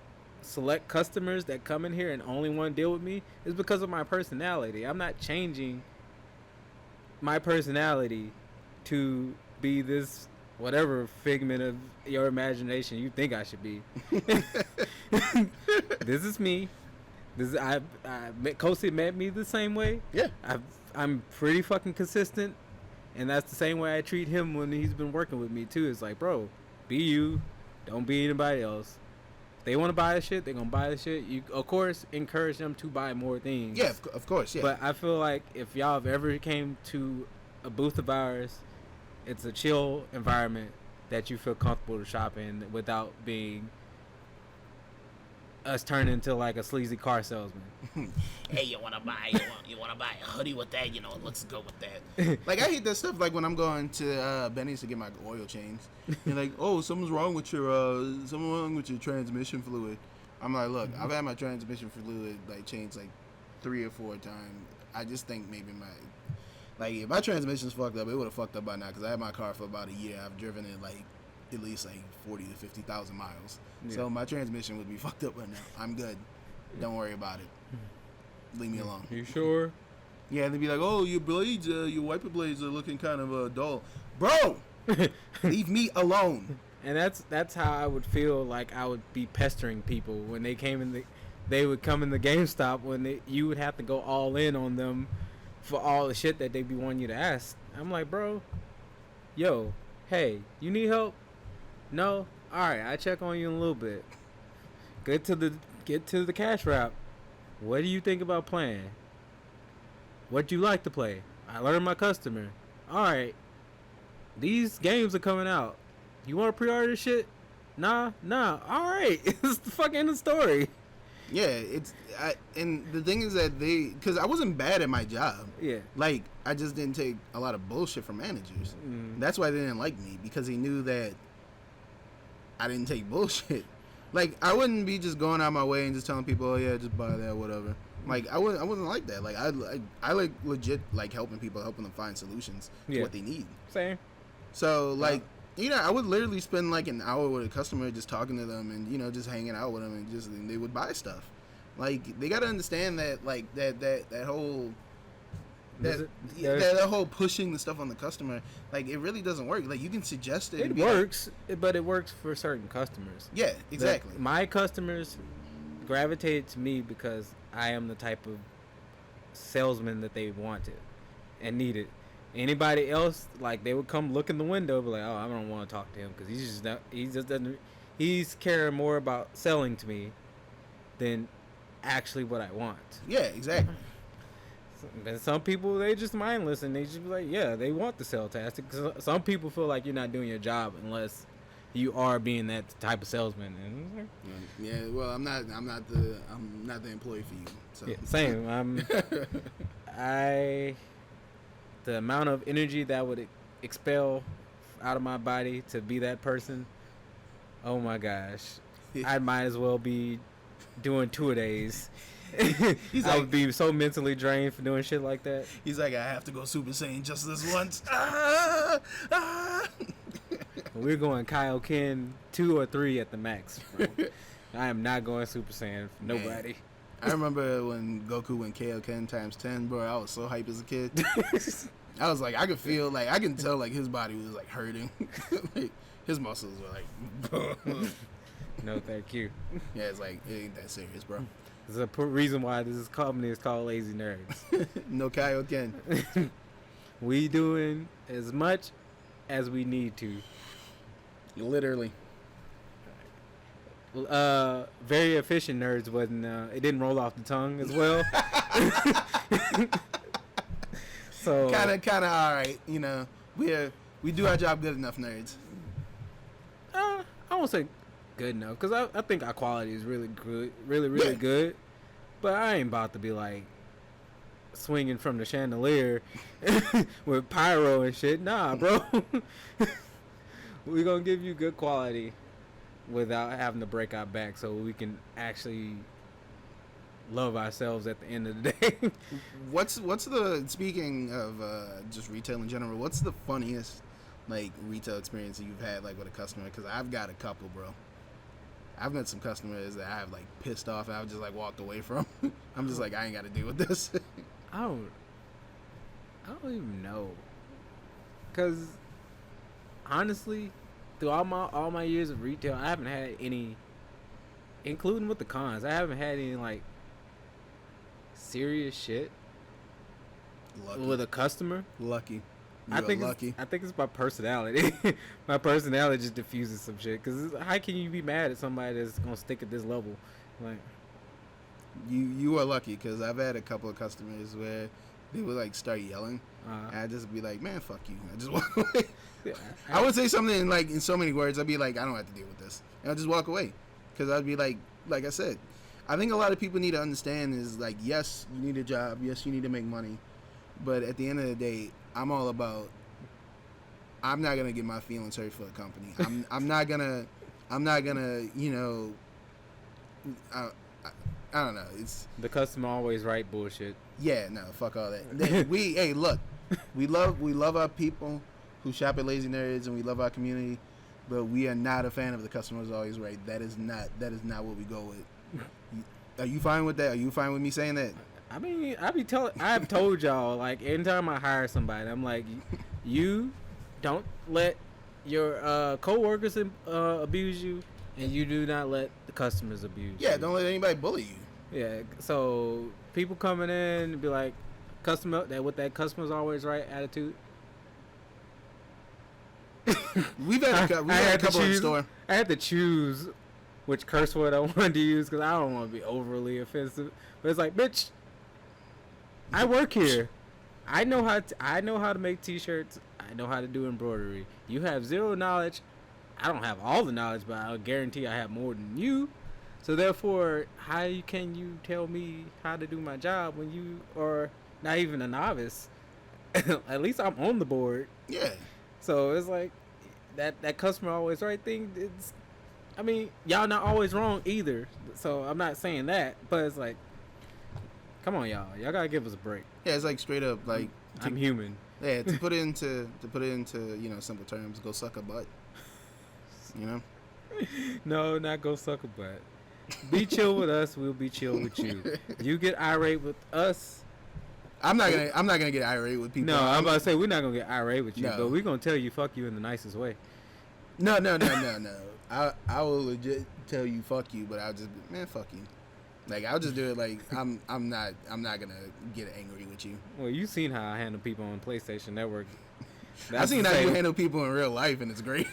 Speaker 2: select customers that come in here and only want to deal with me is because of my personality. I'm not changing my personality to be this whatever figment of your imagination you think I should be. This is me. Kosi met me the same way.
Speaker 1: Yeah.
Speaker 2: I'm pretty fucking consistent, and that's the same way I treat him when he's been working with me too. It's like, bro, be you, don't be anybody else. If they want to buy the shit, they're gonna buy the shit. You, of course, encourage them to buy more things.
Speaker 1: Yeah, of course, yeah.
Speaker 2: But I feel like if y'all have ever came to a booth of ours, it's a chill environment that you feel comfortable to shop in without being us turn into like a sleazy car salesman.
Speaker 1: Hey, you wanna buy a hoodie with that? You know, it looks good with that. Like, I hate that stuff. Like when I'm going to Benny's to get my oil changed, and like, oh, something's wrong with your transmission fluid. I'm like, look, I've had my transmission fluid like changed like 3 or 4 times. I just think maybe if my transmission's fucked up, it would have fucked up by now because I had my car for about a year. I've driven it like at least like 40 to 50,000 miles. Yeah. So my transmission would be fucked up right now. I'm good. Don't worry about it. Leave me alone.
Speaker 2: You sure?
Speaker 1: Yeah, they'd be like, oh, your blades, your wiper blades are looking kind of dull. Bro, leave me alone.
Speaker 2: And that's how I would feel like I would be pestering people when they they would come in the GameStop when you would have to go all in on them for all the shit that they be wanting you to ask. I'm like, bro, yo, hey, you need help? No? Alright, I check on you in a little bit. Get to the cash wrap. What do you think about playing? What do you like to play? I learned my customer. Alright. These games are coming out. You want to pre-order this shit? Nah. Alright. It's the fucking end of the story.
Speaker 1: Yeah, and the thing is that because I wasn't bad at my job.
Speaker 2: Yeah.
Speaker 1: Like, I just didn't take a lot of bullshit from managers. That's why they didn't like me, because he knew that I didn't take bullshit. Like, I wouldn't be just going out my way and just telling people, oh yeah, just buy that, whatever. Like, I wasn't like that. Like, I like legit like helping people, helping them find solutions to what they need.
Speaker 2: Same.
Speaker 1: So like, I would literally spend like an hour with a customer just talking to them and just hanging out with them and they would buy stuff. Like, they gotta understand that like that whole that whole pushing the stuff on the customer, like, it really doesn't work. Like, you can suggest it.
Speaker 2: It works, but it works for certain customers.
Speaker 1: Yeah, exactly.
Speaker 2: My customers gravitated to me because I am the type of salesman that they wanted and needed. Anybody else, like, they would come look in the window and be like, oh, I don't want to talk to him because he's caring more about selling to me than actually what I want.
Speaker 1: Yeah, exactly.
Speaker 2: And some people, they just mindless and they just be like, yeah, they want the sell task. Some people feel like you're not doing your job unless you are being that type of salesman. And
Speaker 1: yeah, well, I'm not the employee for you. So.
Speaker 2: Yeah, same. The amount of energy that would expel out of my body to be that person, oh my gosh, I might as well be doing 2-a-days. I would be so mentally drained for doing shit like that.
Speaker 1: He's like, I have to go Super Saiyan just this once.
Speaker 2: We're going Kaioken 2 or 3 at the max, bro. I am not going Super Saiyan for nobody.
Speaker 1: Man. I remember when Goku went Kaioken times 10, bro. I was so hype as a kid. I was like, I can tell like his body was like hurting. Like, his muscles were like,
Speaker 2: no, thank you.
Speaker 1: Yeah, it's like, it ain't that serious, bro.
Speaker 2: There's a reason why this company is called Lazy Nerds.
Speaker 1: No Kaioken.
Speaker 2: We doing as much as we need to.
Speaker 1: Literally.
Speaker 2: Very efficient nerds wasn't. It didn't roll off the tongue as well. So
Speaker 1: kind of all right. We do our job good enough, nerds.
Speaker 2: I won't say good enough because I think our quality is really good, really good. But I ain't about to be like swinging from the chandelier with pyro and shit. Nah, bro. We're gonna give you good quality without having to break our back, so we can actually love ourselves at the end of the day.
Speaker 1: What's the, speaking of just retail in general, what's the funniest like retail experience that you've had like with a customer? Because I've got a couple, bro. I've met some customers that I've like pissed off and I've just like walked away from. I'm just like, I ain't got to deal with this.
Speaker 2: I don't even know. Cause honestly, through all my years of retail, I haven't had any, including with the cons, I haven't had any like serious shit with a customer.
Speaker 1: Lucky.
Speaker 2: I think it's my personality. My personality just diffuses some shit. Cause how can you be mad at somebody that's gonna stick at this level? Like,
Speaker 1: you are lucky, because I've had a couple of customers where they would like start yelling, and I'd just be like, man, fuck you. I just walk away. Yeah, I would say something in so many words. I'd be like, I don't have to deal with this, and I'd just walk away, because I'd be like, like I said, I think a lot of people need to understand is like, yes, you need a job, yes, you need to make money, but at the end of the day, I'm all about. I'm not gonna get my feelings hurt for a company. I'm not gonna, you know, I, I, I don't know. It's
Speaker 2: The customer always right bullshit.
Speaker 1: yeah, no, fuck all that. Hey, look, we love our people who shop at Lazy Nerds, and we love our community, but we are not a fan of the customer's always right. That is not what we go with. Are you fine with that? Are you fine with me saying that?
Speaker 2: I mean, I've told y'all, like, anytime I hire somebody, I'm like, you don't let your coworkers abuse you, and you do not let the customers abuse you.
Speaker 1: Yeah, don't let anybody bully you.
Speaker 2: Yeah, so people coming in and be like, customer, that with that customer's always right attitude.
Speaker 1: We've had a couple in the store.
Speaker 2: I had to choose which curse word I wanted to use because I don't want to be overly offensive. But it's like, bitch, I work here. I know how to make T-shirts. I know how to do embroidery. You have zero knowledge. I don't have all the knowledge, but I'll guarantee I have more than you. So therefore, how can you tell me how to do my job when you are not even a novice? At least I'm on the board.
Speaker 1: Yeah.
Speaker 2: So it's like that customer always right thing. I mean, y'all not always wrong either. So I'm not saying that, but it's like, come on, y'all gotta give us a break.
Speaker 1: Yeah, it's like straight up like
Speaker 2: I'm human.
Speaker 1: Yeah, to put it into you know simple terms, go suck a butt. You know.
Speaker 2: No, not go suck a butt. Be chill with us. We'll be chill with you. You get irate with us.
Speaker 1: I'm not gonna get irate with people.
Speaker 2: No, I'm about to say we're not gonna get irate with you,
Speaker 1: No.
Speaker 2: but we're gonna tell you fuck you in the nicest way.
Speaker 1: No. I will legit tell you fuck you, but I'll just man fuck you. Like I'll just do it like I'm not gonna get angry with you.
Speaker 2: Well, you seen how I handle people on PlayStation Network.
Speaker 1: I've seen how you handle people in real life, and it's great.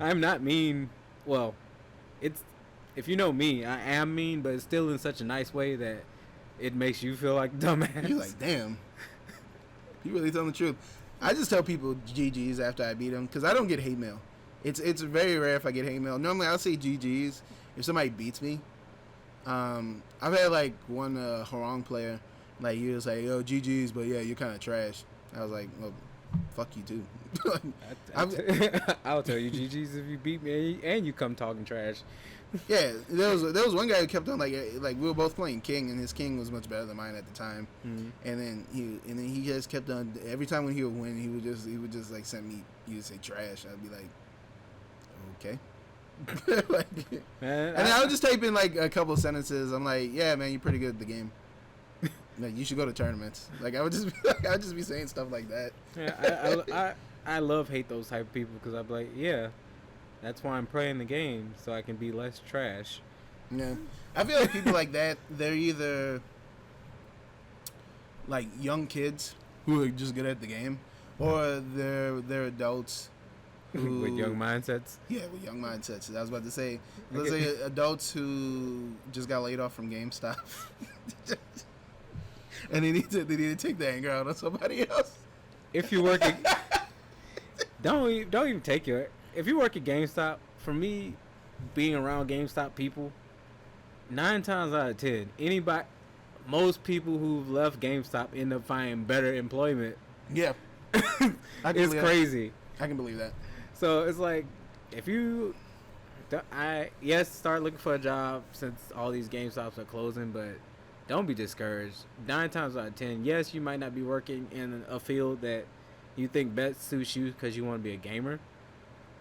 Speaker 2: I'm not mean. Well, if you know me, I am mean, but it's still in such a nice way that it makes you feel like a dumbass.
Speaker 1: You're like, damn. You really telling the truth. I just tell people GGs after I beat them because I don't get hate mail. It's very rare if I get hate mail. Normally I'll say GGs if somebody beats me. I've had like one Harong player, like he was like, "Yo, GGs, but yeah, you're kind of trash." I was like, "Well, fuck you too."
Speaker 2: I'll tell you GGs if you beat me and you come talking trash.
Speaker 1: Yeah, there was one guy who kept on like we were both playing King, and his King was much better than mine at the time.
Speaker 2: Mm-hmm.
Speaker 1: And then he just kept on every time when he would win, he would just like send me he would say trash. I'd be like, okay. Like,
Speaker 2: Man,
Speaker 1: and I would just type in like a couple sentences. I'm like, yeah, man, you're pretty good at the game. Like you should go to tournaments. Like I would just be saying stuff like that.
Speaker 2: Yeah, I love hate those type of people because I'm like, yeah, that's why I'm playing the game so I can be less trash.
Speaker 1: Yeah, I feel like people like that, they're either like young kids who are just good at the game, or they're adults who,
Speaker 2: With young mindsets.
Speaker 1: Yeah, with young mindsets. I was about to say, let's say adults who just got laid off from GameStop, and they need to take the anger out on somebody else.
Speaker 2: If you work at, don't even take your. If you work at GameStop, for me, being around GameStop people, 9 times out of 10, most people who've left GameStop end up finding better employment.
Speaker 1: Yeah,
Speaker 2: It's crazy.
Speaker 1: I can believe that.
Speaker 2: So it's like, if you, start looking for a job since all these GameStops are closing, but don't be discouraged. 9 times out of 10, yes, you might not be working in a field that you think best suits you because you want to be a gamer,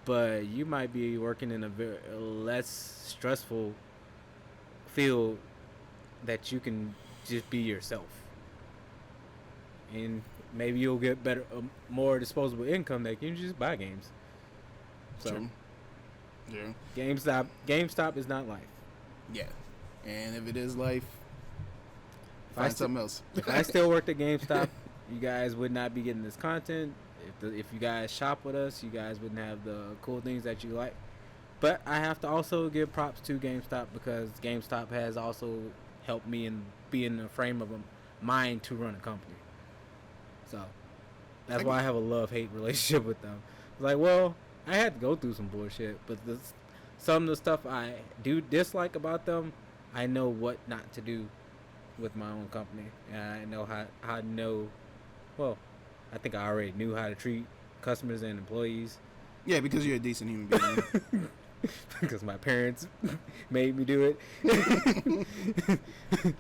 Speaker 2: but you might be working in a less stressful field that you can just be yourself, and maybe you'll get better, more disposable income that you can just buy games. So,
Speaker 1: True. Yeah.
Speaker 2: GameStop is not life.
Speaker 1: Yeah, and if it is life, find something else.
Speaker 2: If I still worked at GameStop, you guys would not be getting this content. If you guys shop with us, you guys wouldn't have the cool things that you like. But I have to also give props to GameStop because GameStop has also helped me in being in a frame of a mind to run a company. So that's why I have a love-hate relationship with them. It's like, well, I had to go through some bullshit, but some of the stuff I do dislike about them, I know what not to do with my own company, and I know how to know. Well, I think I already knew how to treat customers and employees.
Speaker 1: Yeah, because you're a decent human being.
Speaker 2: Because my parents made me do it.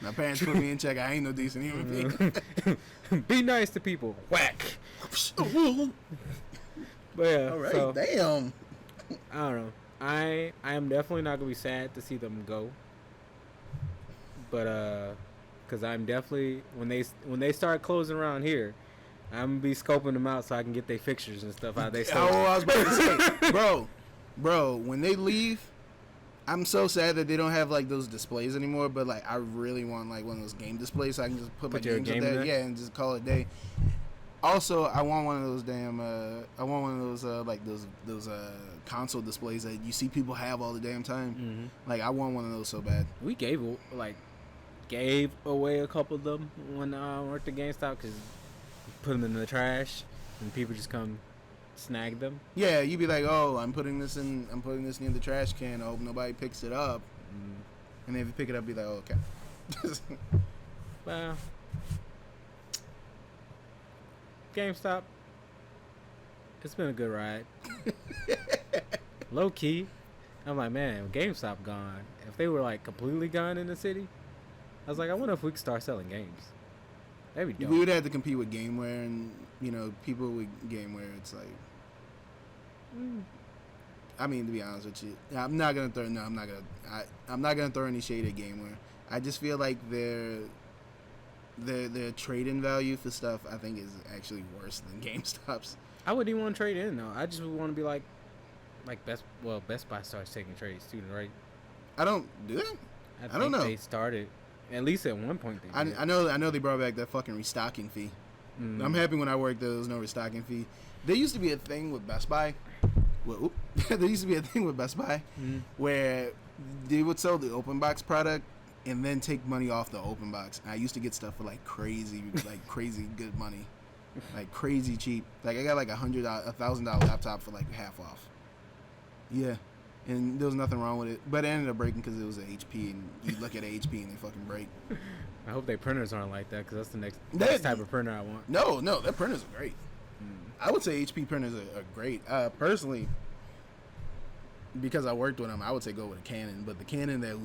Speaker 1: My parents put me in check. I ain't no decent human being.
Speaker 2: Be nice to people. Whack. But yeah,
Speaker 1: all right,
Speaker 2: so,
Speaker 1: damn.
Speaker 2: I don't know. I am definitely not gonna be sad to see them go. But because I'm definitely when they start closing around here, I'm gonna be scoping them out so I can get their fixtures and stuff out they store.
Speaker 1: Oh, I was about to say, bro, when they leave, I'm so sad that they don't have like those displays anymore. But like, I really want like one of those game displays so I can just put my games up there, yeah, and just call it a day. Also, I want one of those like those console displays that you see people have all the damn time.
Speaker 2: Mm-hmm.
Speaker 1: Like, I want one of those so bad.
Speaker 2: We gave away a couple of them when I worked at Gamestop because put them in the trash and people just come snag them.
Speaker 1: Yeah, you'd be like, oh, I'm putting this near the trash can. I hope nobody picks it up. And then if you pick it up, be like, oh, okay.
Speaker 2: Well, GameStop, it's been a good ride. Low key, I'm like, man, if GameStop gone, if they were like completely gone in the city, I was like, I wonder if we could start selling games. That'd be dope.
Speaker 1: We would have to compete with GameWare, and people with GameWare. It's like, I mean, to be honest with you, I'm not gonna throw any shade at GameWare. I just feel like their trade-in value for stuff, I think, is actually worse than GameStop's.
Speaker 2: I wouldn't even want to trade in though. I just would want to be like Best Buy starts taking trades too, right?
Speaker 1: I don't do that.
Speaker 2: I
Speaker 1: don't know.
Speaker 2: They started at least at one point. They did.
Speaker 1: I know they brought back that fucking restocking fee. I'm happy when I worked there was no restocking fee. There used to be a thing with Best Buy. There used to be a thing with Best Buy where they would sell the open box product and then take money off the open box. And I used to get stuff for like crazy good money, like crazy cheap. Like I got like $1,000 laptop for like half off. Yeah, and there was nothing wrong with it, but it ended up breaking because it was an HP, and you look at an HP and they fucking break.
Speaker 2: I hope their printers aren't like that because that's the next type of printer I want.
Speaker 1: No, their printers are great. I would say HP printers are great. Personally, because I worked with them, I would say go with a Canon. But the Canon
Speaker 2: No,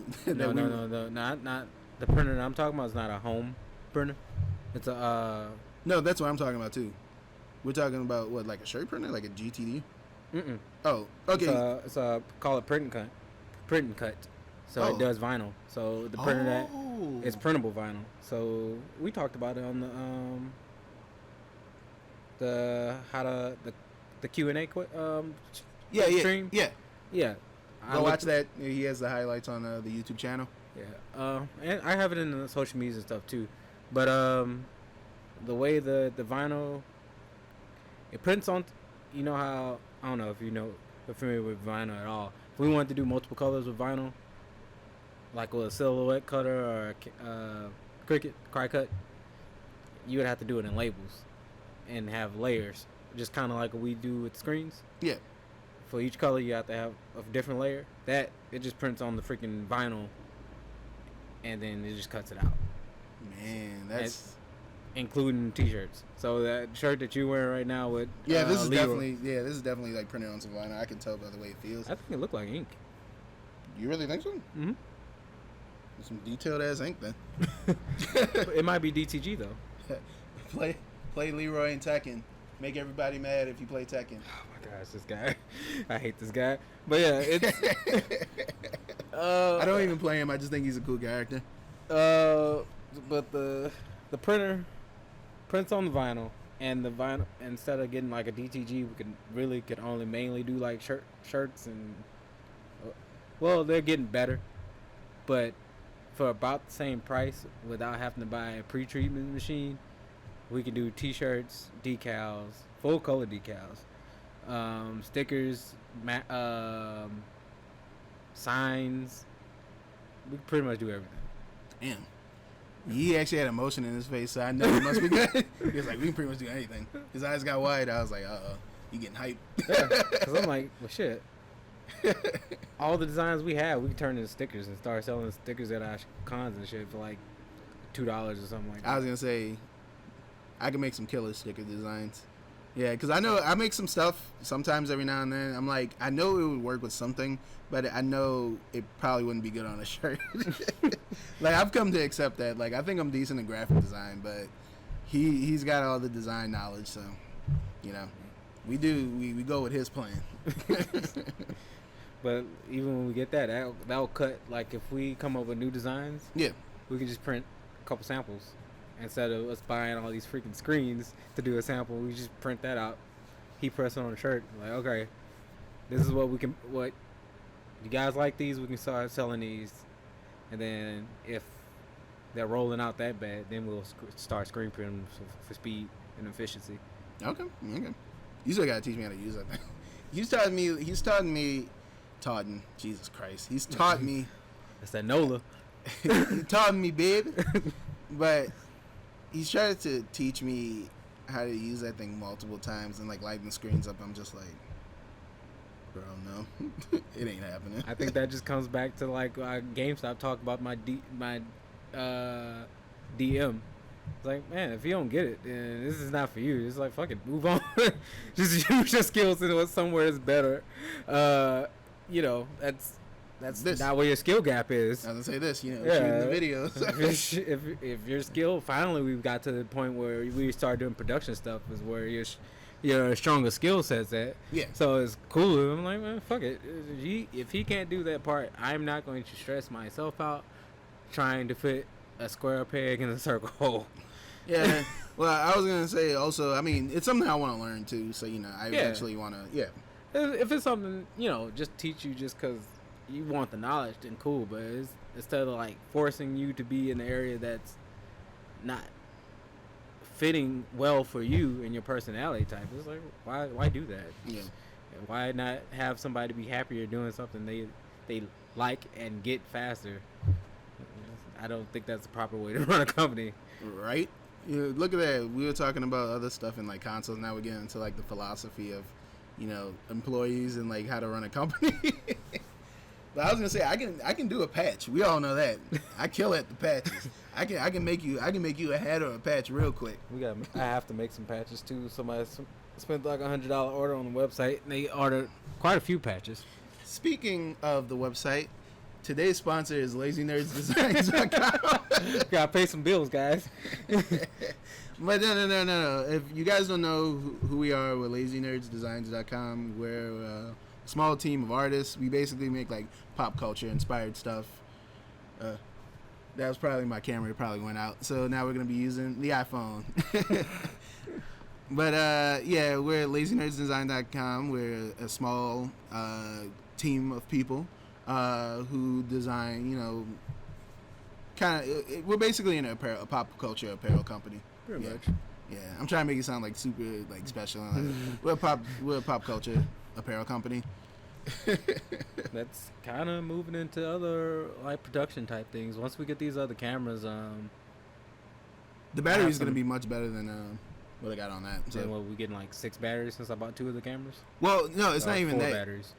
Speaker 2: not the printer that I'm talking about is not a home printer. It's a
Speaker 1: No, that's what I'm talking about too. We're talking about what, like a shirt printer, like a GTD. Oh, okay.
Speaker 2: It's a call it print and cut. So it does vinyl. So the printer it's printable vinyl. So we talked about it on the Q&A stream. Yeah.
Speaker 1: Go watch that. He has the highlights on the YouTube channel.
Speaker 2: Yeah. And I have it in the social medias and stuff too. But the way the vinyl it prints on, you know how, I don't know if you're familiar with vinyl at all. If we wanted to do multiple colors with vinyl, like with a silhouette cutter or a cry cut, you would have to do it in labels and have layers, just kind of like what we do with screens.
Speaker 1: Yeah.
Speaker 2: For each color, you have to have a different layer. That it just prints on the freaking vinyl, and then it just cuts it out.
Speaker 1: Man, that's
Speaker 2: including t-shirts. So that shirt that you're wearing right now with
Speaker 1: this is definitely like printed on some vinyl. I can tell by the way it feels.
Speaker 2: I think it looked like ink.
Speaker 1: You really think so?
Speaker 2: Mm-hmm.
Speaker 1: Some detailed ass ink then.
Speaker 2: It might be DTG though.
Speaker 1: Play Leroy and Tekken. Make everybody mad if you play Tekken.
Speaker 2: Oh my gosh, this guy. I hate this guy. But yeah, it's
Speaker 1: I don't even play him. I just think he's a cool character.
Speaker 2: But the printer prints on the vinyl, and the vinyl, instead of getting like a DTG, we could only mainly do like shirts and well, they're getting better, but for about the same price without having to buy a pre-treatment machine, we can do t-shirts, decals, full color decals, stickers, signs. We can pretty much do everything.
Speaker 1: Damn. He actually had emotion in his face, so I know it must be good. He was like, we can pretty much do anything. His eyes got wide. I was like, you getting hyped.
Speaker 2: Yeah, because I'm like, well, shit. all the designs we have, we can turn into stickers and start selling stickers at our cons and shit for like $2 or something like that.
Speaker 1: I was gonna say, I can make some killer sticker designs. Yeah, because I know I make some stuff sometimes every now and then. I'm like, I know it would work with something, but I know it probably wouldn't be good on a shirt. Like, I've come to accept that. Like, I think I'm decent in graphic design, but he's got all the design knowledge, so, you know, we go with his plan.
Speaker 2: But even when we get that'll cut. Like, if we come up with new designs,
Speaker 1: Yeah.
Speaker 2: we can just print a couple samples instead of us buying all these freaking screens to do a sample. We just print that out, heat press it on a shirt. Like, okay, this is what you guys like these, we can start selling these, and then if they're rolling out that bad, then we'll start screen printing for speed and efficiency.
Speaker 1: Okay. You still gotta teach me how to use that thing. He's taught me. Jesus Christ. He's taught me.
Speaker 2: That's that NOLA.
Speaker 1: He taught me, babe. But he's tried to teach me how to use that thing multiple times and like lighting the screens up. I'm just like, bro, no, it ain't happening.
Speaker 2: I think that just comes back to like GameStop talk about my DM. It's like, man, if you don't get it, then this is not for you. It's like, fuck it, move on. Just use your skills in somewhere that's better. You know, that's
Speaker 1: This.
Speaker 2: not where your skill gap is.
Speaker 1: I was gonna say this, you know,
Speaker 2: Yeah.
Speaker 1: shooting the videos.
Speaker 2: if your skill, finally we've got to the point where we start doing production stuff, is where your stronger skill sets at.
Speaker 1: Yeah.
Speaker 2: So it's cool. I'm like, man, fuck it. If he can't do that part, I'm not going to stress myself out trying to fit a square peg in a circle hole.
Speaker 1: Yeah. Well, I was gonna say also, I mean, it's something I want to learn too. So, you know, I eventually want to. Yeah.
Speaker 2: If it's something, you know, just teach you just because you want the knowledge, then cool. But it's, instead of like forcing you to be in the area that's not fitting well for you and your personality type, it's like, why do that?
Speaker 1: Yeah.
Speaker 2: Why not have somebody be happier doing something they like and get faster? I don't think that's the proper way to run a company.
Speaker 1: Right. You know, look at that. We were talking about other stuff in like consoles. Now we're getting into like the philosophy of, you know, employees and like how to run a company. But I was gonna say I can do a patch. We all know that. I kill at the patches. I can make you a hat or a patch real quick.
Speaker 2: I have to make some patches too. Somebody spent like $100 order on the website, and they ordered quite a few patches.
Speaker 1: Speaking of the website, today's sponsor is LazyNerdsDesigns.com.
Speaker 2: Gotta pay some bills, guys.
Speaker 1: But no. If you guys don't know who we are, we're LazyNerdsDesigns.com. We're a small team of artists. We basically make like pop culture inspired stuff. That was probably my camera. It probably went out. So now we're gonna be using the iPhone. But yeah, we're at LazyNerdsDesign.com. We're a small team of people who design, you know, we're basically a pop culture apparel company.
Speaker 2: Pretty much.
Speaker 1: Yeah, I'm trying to make it sound like super like special. We're a pop culture apparel company.
Speaker 2: That's kind of moving into other like production type things. Once we get these other cameras,
Speaker 1: the battery's gonna be much better than what I got on that. So,
Speaker 2: then what, we getting like 6 batteries since I bought 2 of the cameras?
Speaker 1: well, no, it's not even
Speaker 2: 4
Speaker 1: that.
Speaker 2: batteries.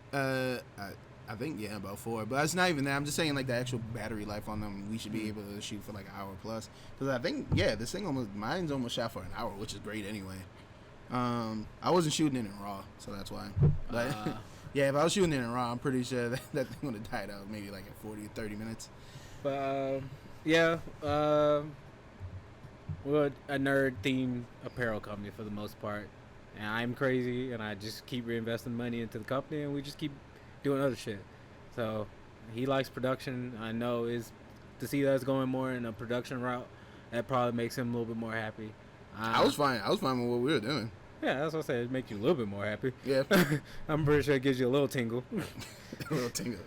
Speaker 1: I think about 4, but it's not even that. I'm just saying like the actual battery life on them. We should be able to shoot for like an hour plus. Because I think this thing mine's almost shot for an hour, which is great anyway. I wasn't shooting it in RAW, so that's why. But yeah, if I was shooting it in RAW, I'm pretty sure that thing would have died out maybe like at 40 or 30 minutes.
Speaker 2: But yeah, we're a nerd themed apparel company for the most part, and I'm crazy, and I just keep reinvesting money into the company, and we just keep doing other shit. So he likes production. I know is to see us going more in a production route. That probably makes him a little bit more happy.
Speaker 1: I was fine with what we were doing.
Speaker 2: Yeah, that's what I said. It makes you a little bit more happy.
Speaker 1: Yeah.
Speaker 2: I'm pretty sure it gives you a little tingle.
Speaker 1: A little tingle.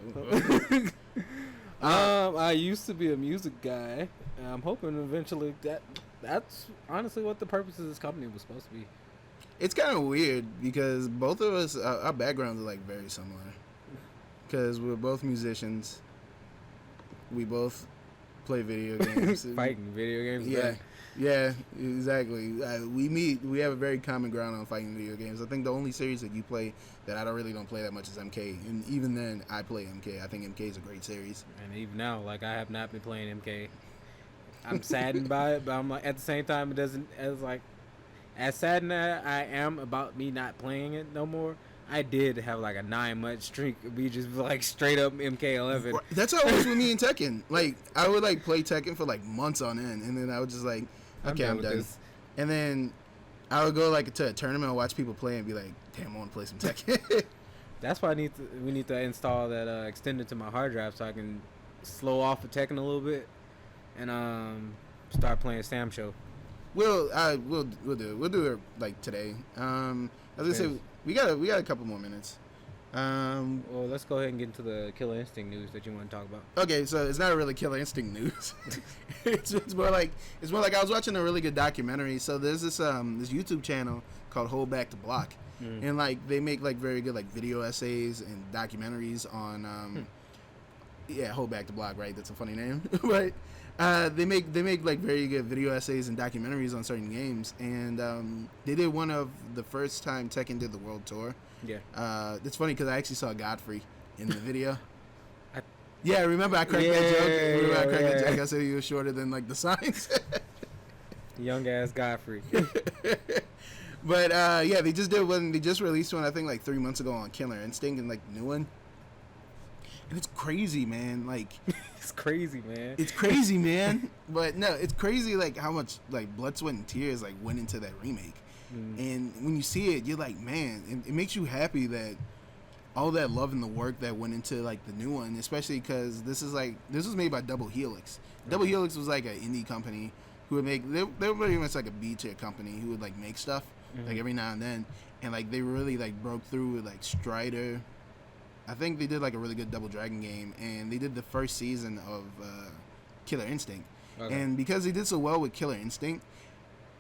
Speaker 2: I used to be a music guy. And I'm hoping eventually that's honestly what the purpose of this company was supposed to be.
Speaker 1: It's kind of weird because both of us, our backgrounds are like very similar. Because we're both musicians. We both play video games.
Speaker 2: Fighting video games.
Speaker 1: Yeah.
Speaker 2: Right?
Speaker 1: Yeah, exactly. We have a very common ground on fighting video games. I think the only series that you play that I don't play that much is MK, and even then I play MK. I think MK is a great series.
Speaker 2: And even now, like I have not been playing MK. I'm saddened by it, but I'm like at the same time it doesn't as saddened as I am about me not playing it no more. I did have like a 9-month streak of me just like straight up MK11.
Speaker 1: That's how it was with me in Tekken. Like I would like play Tekken for like months on end, and then I would just like, okay, I'm done. This. And then I would go like to a tournament and watch people play and be like, damn, I want to play some Tekken.
Speaker 2: That's why we need to install that extender to my hard drive so I can slow off of Tekken a little bit and start playing Sam Show.
Speaker 1: We'll do it like today. As I say, we got a couple more minutes.
Speaker 2: Well, let's go ahead and get into the Killer Instinct news that you want to talk about.
Speaker 1: Okay, so it's not really Killer Instinct news. it's more like I was watching a really good documentary. So there's this YouTube channel called Hold Back the Block, and like they make like very good like video essays and documentaries on Hold Back the Block, right? That's a funny name, but they make like very good video essays and documentaries on certain games, and they did one of the first time Tekken did the world tour. Yeah. It's funny because I actually saw Godfrey in the video. Yeah, remember I cracked that joke? I cracked that joke. I said he was shorter than like the signs.
Speaker 2: Young ass Godfrey.
Speaker 1: But yeah, they just did one. They just released one I think like 3 months ago on Killer Instinct, and like new one. And it's crazy, man. Like
Speaker 2: it's crazy, man.
Speaker 1: It's crazy, man. But no, it's crazy like how much like blood, sweat, and tears like went into that remake. And when you see it, you're like, man, it makes you happy that all that love and the work that went into like the new one, especially because this was made by Double Helix. Double Helix was like an indie company who would make they were pretty much like a B-tier company who would like make stuff like every now and then, and like they really like broke through with like Strider. I think they did like a really good Double Dragon game, and they did the first season of Killer Instinct. Okay. And because they did so well with Killer Instinct,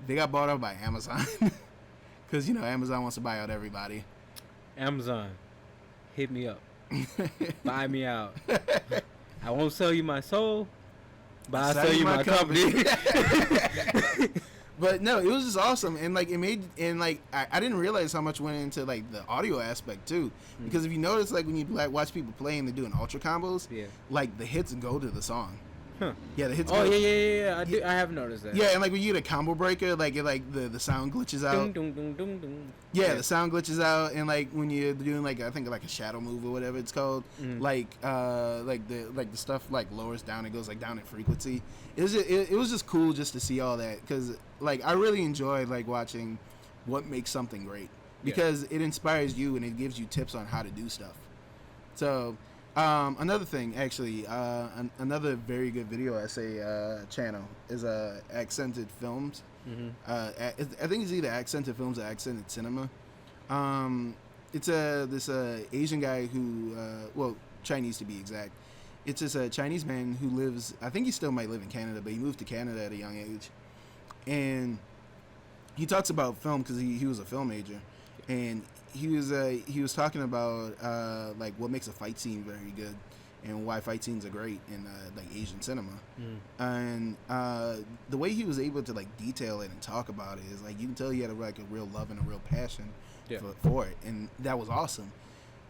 Speaker 1: they got bought out by Amazon. Because, you know, Amazon wants to buy out everybody.
Speaker 2: Amazon, hit me up. Buy me out. I won't sell you my soul, but I'll sell you my company. But no, it was just awesome. And, like, it made, and, like, I didn't realize how much went into, like, the audio aspect, too. Because if you notice, like, when you like watch people play and they're doing ultra combos, like, the hits go to the song. Huh.
Speaker 1: Yeah, the hits.
Speaker 2: Oh yeah. I have noticed that.
Speaker 1: Yeah, and like when you get a combo breaker, like the sound glitches out.
Speaker 2: Dun, dun, dun, dun.
Speaker 1: Yeah, the sound glitches out, and like when you're doing like I think like a shadow move or whatever it's called, like the stuff like lowers down, it goes like down in frequency. It was just cool just to see all that, because like I really enjoy like watching what makes something great, because it inspires you and it gives you tips on how to do stuff. So. Another thing, actually, another very good video essay channel is Accented Films. I think it's either Accented Films or Accented Cinema. It's this Asian guy who, well, Chinese to be exact. It's this Chinese man who lives, I think he still might live in Canada, but he moved to Canada at a young age. And he talks about film because he was a film major. And he was talking about like what makes a fight scene very good and why fight scenes are great in like Asian cinema. And the way he was able to like detail it and talk about it is like you can tell he had like a real love and a real passion for it, and that was awesome.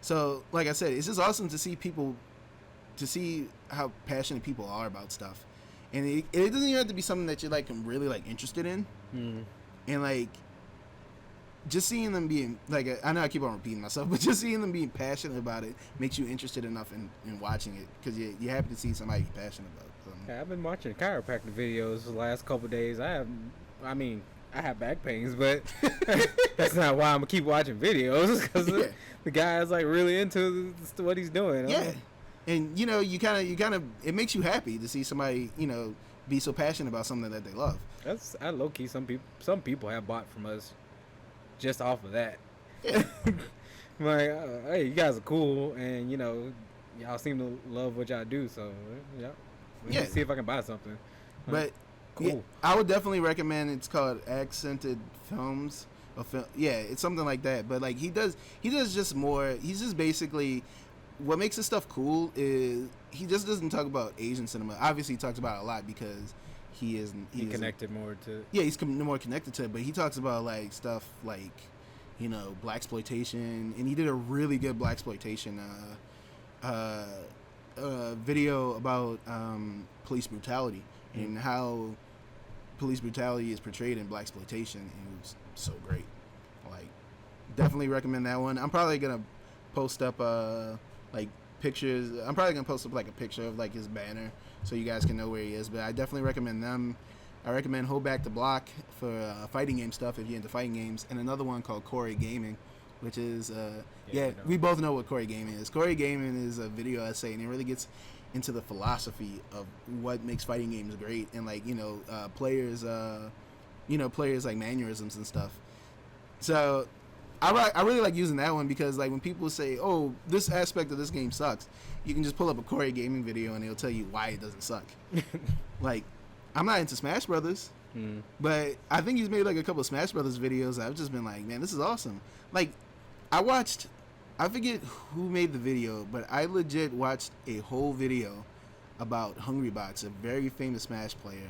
Speaker 1: So like I said, it's just awesome to see how passionate people are about stuff, and it doesn't even have to be something that you're like really like interested in, and like. Just seeing them being, like, I know I keep on repeating myself, but just seeing them being passionate about it makes you interested enough in watching it, because you're happy to see somebody passionate about something.
Speaker 2: Yeah, I've been watching chiropractic videos the last couple of days. I have back pains, but that's not why I'm going to keep watching videos, because the guy's, like, really into what he's doing.
Speaker 1: Yeah. And, you know, you kind of, it makes you happy to see somebody, you know, be so passionate about something that they love.
Speaker 2: I low-key, some people have bought from us just off of that. Like, hey, you guys are cool, and you know, y'all seem to love what y'all do, so let me see if I can buy something.
Speaker 1: But cool. I would definitely recommend. It's called Accented Films. It's something like that. But like he does just more. He's just basically what makes his stuff cool is he just doesn't talk about Asian cinema. Obviously, he talks about it a lot because he
Speaker 2: connected more to.
Speaker 1: Yeah, he's more connected to it. But he talks about like stuff like, you know, blaxploitation, and he did a really good blaxploitation video about police brutality and how police brutality is portrayed in blaxploitation, and it was so great. Like, definitely recommend that one. I'm probably gonna post up like pictures. I'm probably gonna post up like a picture of like his banner so you guys can know where he is. But I definitely recommend them. I recommend Hold Back the Block for fighting game stuff if you're into fighting games, and another one called Corey Gaming, which is we both know what Corey Gaming is. Corey Gaming is a video essay, and it really gets into the philosophy of what makes fighting games great, and like players like mannerisms and stuff. So I really like using that one because like when people say, oh, this aspect of this game sucks, you can just pull up a Corey Gaming video and it'll tell you why it doesn't suck. Like, I'm not into Smash Brothers, but I think he's made like a couple of Smash Brothers videos. I've just been like, man, this is awesome. Like, I forget who made the video, but I legit watched a whole video about Hungrybox, a very famous Smash player.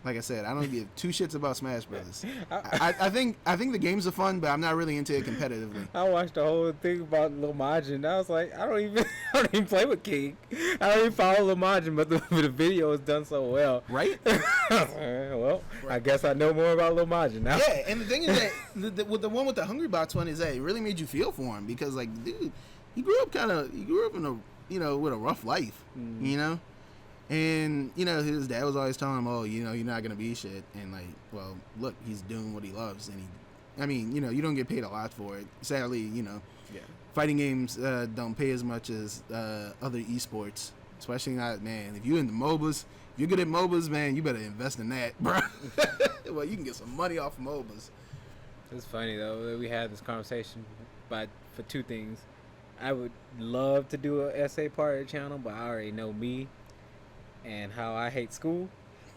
Speaker 1: Like I said, I don't give two shits about Smash Brothers. I think the games are fun, but I'm not really into it competitively.
Speaker 2: I watched the whole thing about Lil Majin. I was like, I don't even play with King. I don't even follow Lil Majin, but the video is done so well.
Speaker 1: Right?
Speaker 2: Well, right. I guess I know more about Lil Majin now.
Speaker 1: Yeah, and the thing is that the one with the Hungrybox one is that it really made you feel for him because like, dude, he grew up in a with a rough life, you know. And, his dad was always telling him, oh, you're not going to be shit. And, like, well, look, he's doing what he loves. And, you don't get paid a lot for it. Sadly, fighting games don't pay as much as other esports. Especially not, man, if you're into MOBAs, if you're good at MOBAs, man, you better invest in that, bro. Well, you can get some money off of MOBAs.
Speaker 2: It's funny, though, that we had this conversation for two things. I would love to do an essay part of the channel, but I already know me and how I hate school.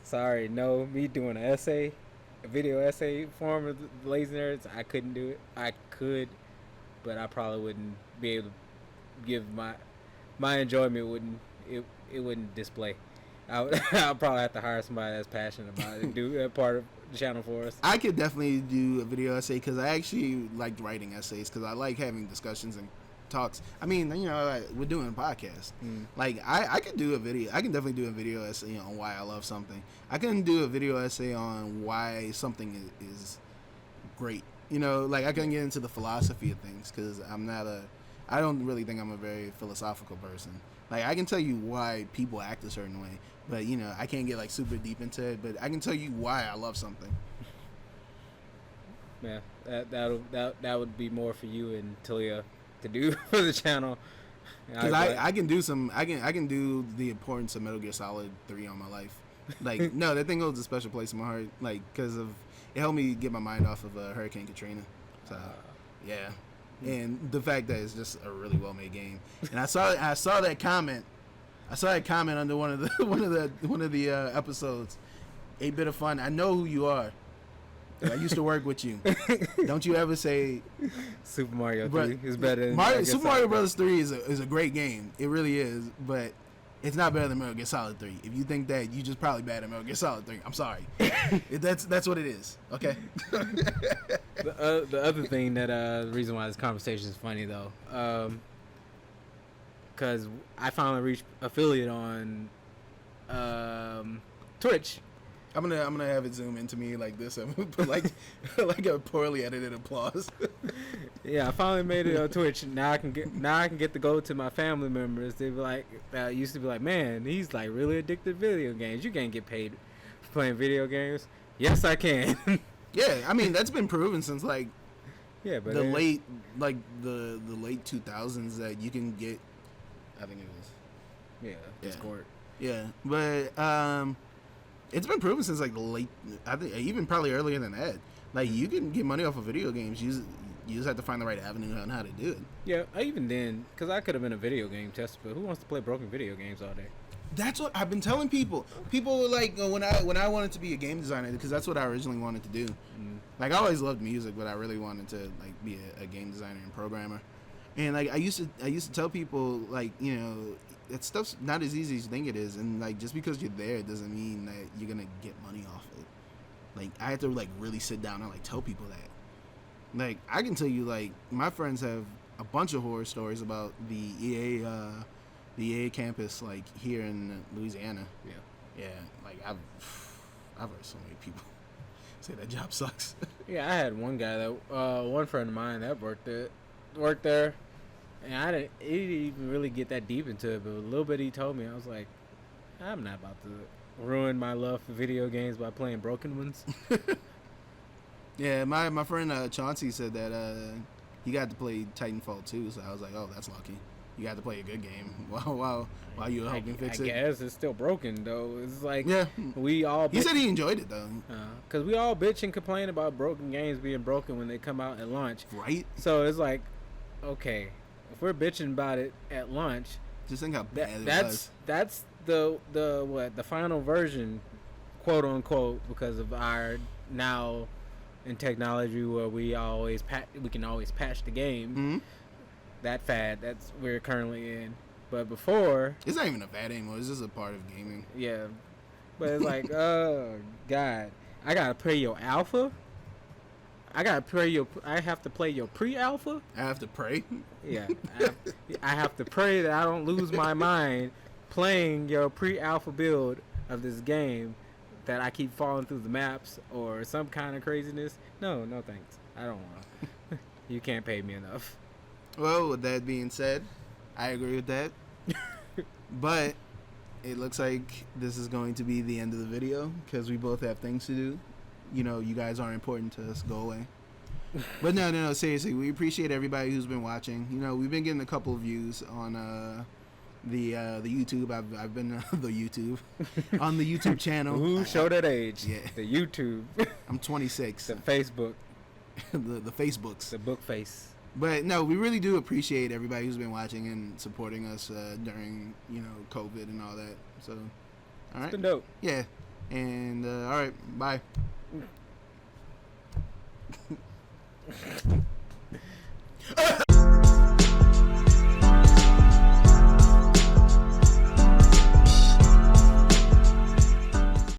Speaker 2: So I already know me doing a video essay form of the Lazy Nerds. I couldn't do it. I could, but I probably wouldn't be able to give my enjoyment. It wouldn't display. I'll probably have to hire somebody that's passionate about it and do that part of the channel for us.
Speaker 1: I could definitely do a video essay because I actually liked writing essays because I like having discussions and talks. I mean, we're doing a podcast. Like, I could do a video. I can definitely do a video essay on why I love something. I can do a video essay on why something is great. Like I can get into the philosophy of things because I don't really think I'm a very philosophical person. Like, I can tell you why people act a certain way, but I can't get like super deep into it. But I can tell you why I love something.
Speaker 2: Yeah, that would be more for you and Talia to do for the channel.
Speaker 1: Because I can do the importance of Metal Gear Solid 3 on my life. Like, no, that thing holds a special place in my heart. Like, because of it helped me get my mind off of Hurricane Katrina. So, yeah, and the fact that it's just a really well made game. And I saw that comment. I saw that comment under one of the episodes. 8-bit of fun. I know who you are. I used to work with you. Don't you ever say
Speaker 2: Super Mario 3 is better than
Speaker 1: Super Mario Bros. 3 is a great game. It really is, but it's not better than Metal Gear Solid 3. If you think that, you just probably bad at Metal Gear Solid 3. I'm sorry. That's what it is. Okay.
Speaker 2: The other thing that the reason why this conversation is funny though, because I finally reached affiliate on Twitch.
Speaker 1: I'm gonna have it zoom into me like this and put like a poorly edited applause.
Speaker 2: Yeah, I finally made it on Twitch. Now I can get to go to my family members. They be like, used to be like, man, he's like really addicted to video games. You can't get paid for playing video games. Yes, I can.
Speaker 1: Yeah, I mean that's been proven since like
Speaker 2: but
Speaker 1: the late 2000s that you can get. I think it was.
Speaker 2: Yeah, Discord.
Speaker 1: Yeah, but it's been proven since like the late, I think even probably earlier than that. Like you can get money off of video games. You just have to find the right avenue on how to do it.
Speaker 2: Yeah, even then, because I could have been a video game tester, but who wants to play broken video games all day?
Speaker 1: That's what I've been telling people. People were like, when I wanted to be a game designer, because that's what I originally wanted to do. Like I always loved music, but I really wanted to like be a game designer and programmer. And like I used to tell people, like, you know, that stuff's not as easy as you think it is, and like just because you're there doesn't mean that you're gonna get money off it. Like I had to like really sit down and like tell people that. Like I can tell you, like my friends have a bunch of horror stories about the EA campus, like here in Louisiana. Yeah, like I've heard so many people say that job sucks.
Speaker 2: Yeah, I had one guy that one friend of mine that worked there, and he didn't even really get that deep into it, but a little bit he told me, I was like, I'm not about to ruin my love for video games by playing broken ones.
Speaker 1: Yeah, my friend Chauncey said that he got to play Titanfall 2, so I was like, oh, that's lucky. You got to play a good game while you were helping fix it.
Speaker 2: I guess it's still broken though. It's like,
Speaker 1: yeah,
Speaker 2: we all.
Speaker 1: He said he enjoyed it though.
Speaker 2: Cause we all bitch and complain about broken games being broken when they come out at launch.
Speaker 1: Right.
Speaker 2: So it's like, okay, if we're bitching about it at launch,
Speaker 1: just think how bad it was.
Speaker 2: That's the final version, quote unquote, because of our now in technology where we can always patch the game.
Speaker 1: Mm-hmm.
Speaker 2: That fad that's we're currently in, but before
Speaker 1: it's not even a fad anymore. It's just a part of gaming.
Speaker 2: Yeah, but it's like, oh god, I gotta play your alpha. I have to play your pre-alpha.
Speaker 1: I have to pray.
Speaker 2: Yeah, I have to pray that I don't lose my mind playing your pre-alpha build of this game, that I keep falling through the maps or some kind of craziness. No thanks. I don't want. You can't pay me enough.
Speaker 1: Well, with that being said, I agree with that. But it looks like this is going to be the end of the video because we both have things to do. You know, you guys aren't important to us. Go away. But no, seriously, we appreciate everybody who's been watching. You know, we've been getting a couple of views on the YouTube. I've been the YouTube on the YouTube channel.
Speaker 2: Who showed that age?
Speaker 1: Yeah,
Speaker 2: the YouTube.
Speaker 1: I'm 26.
Speaker 2: The Facebook.
Speaker 1: the Facebooks.
Speaker 2: The book face.
Speaker 1: But no, we really do appreciate everybody who's been watching and supporting us during, you know, COVID and all that. So, all right.
Speaker 2: It's been dope.
Speaker 1: Yeah. And, all right. Bye.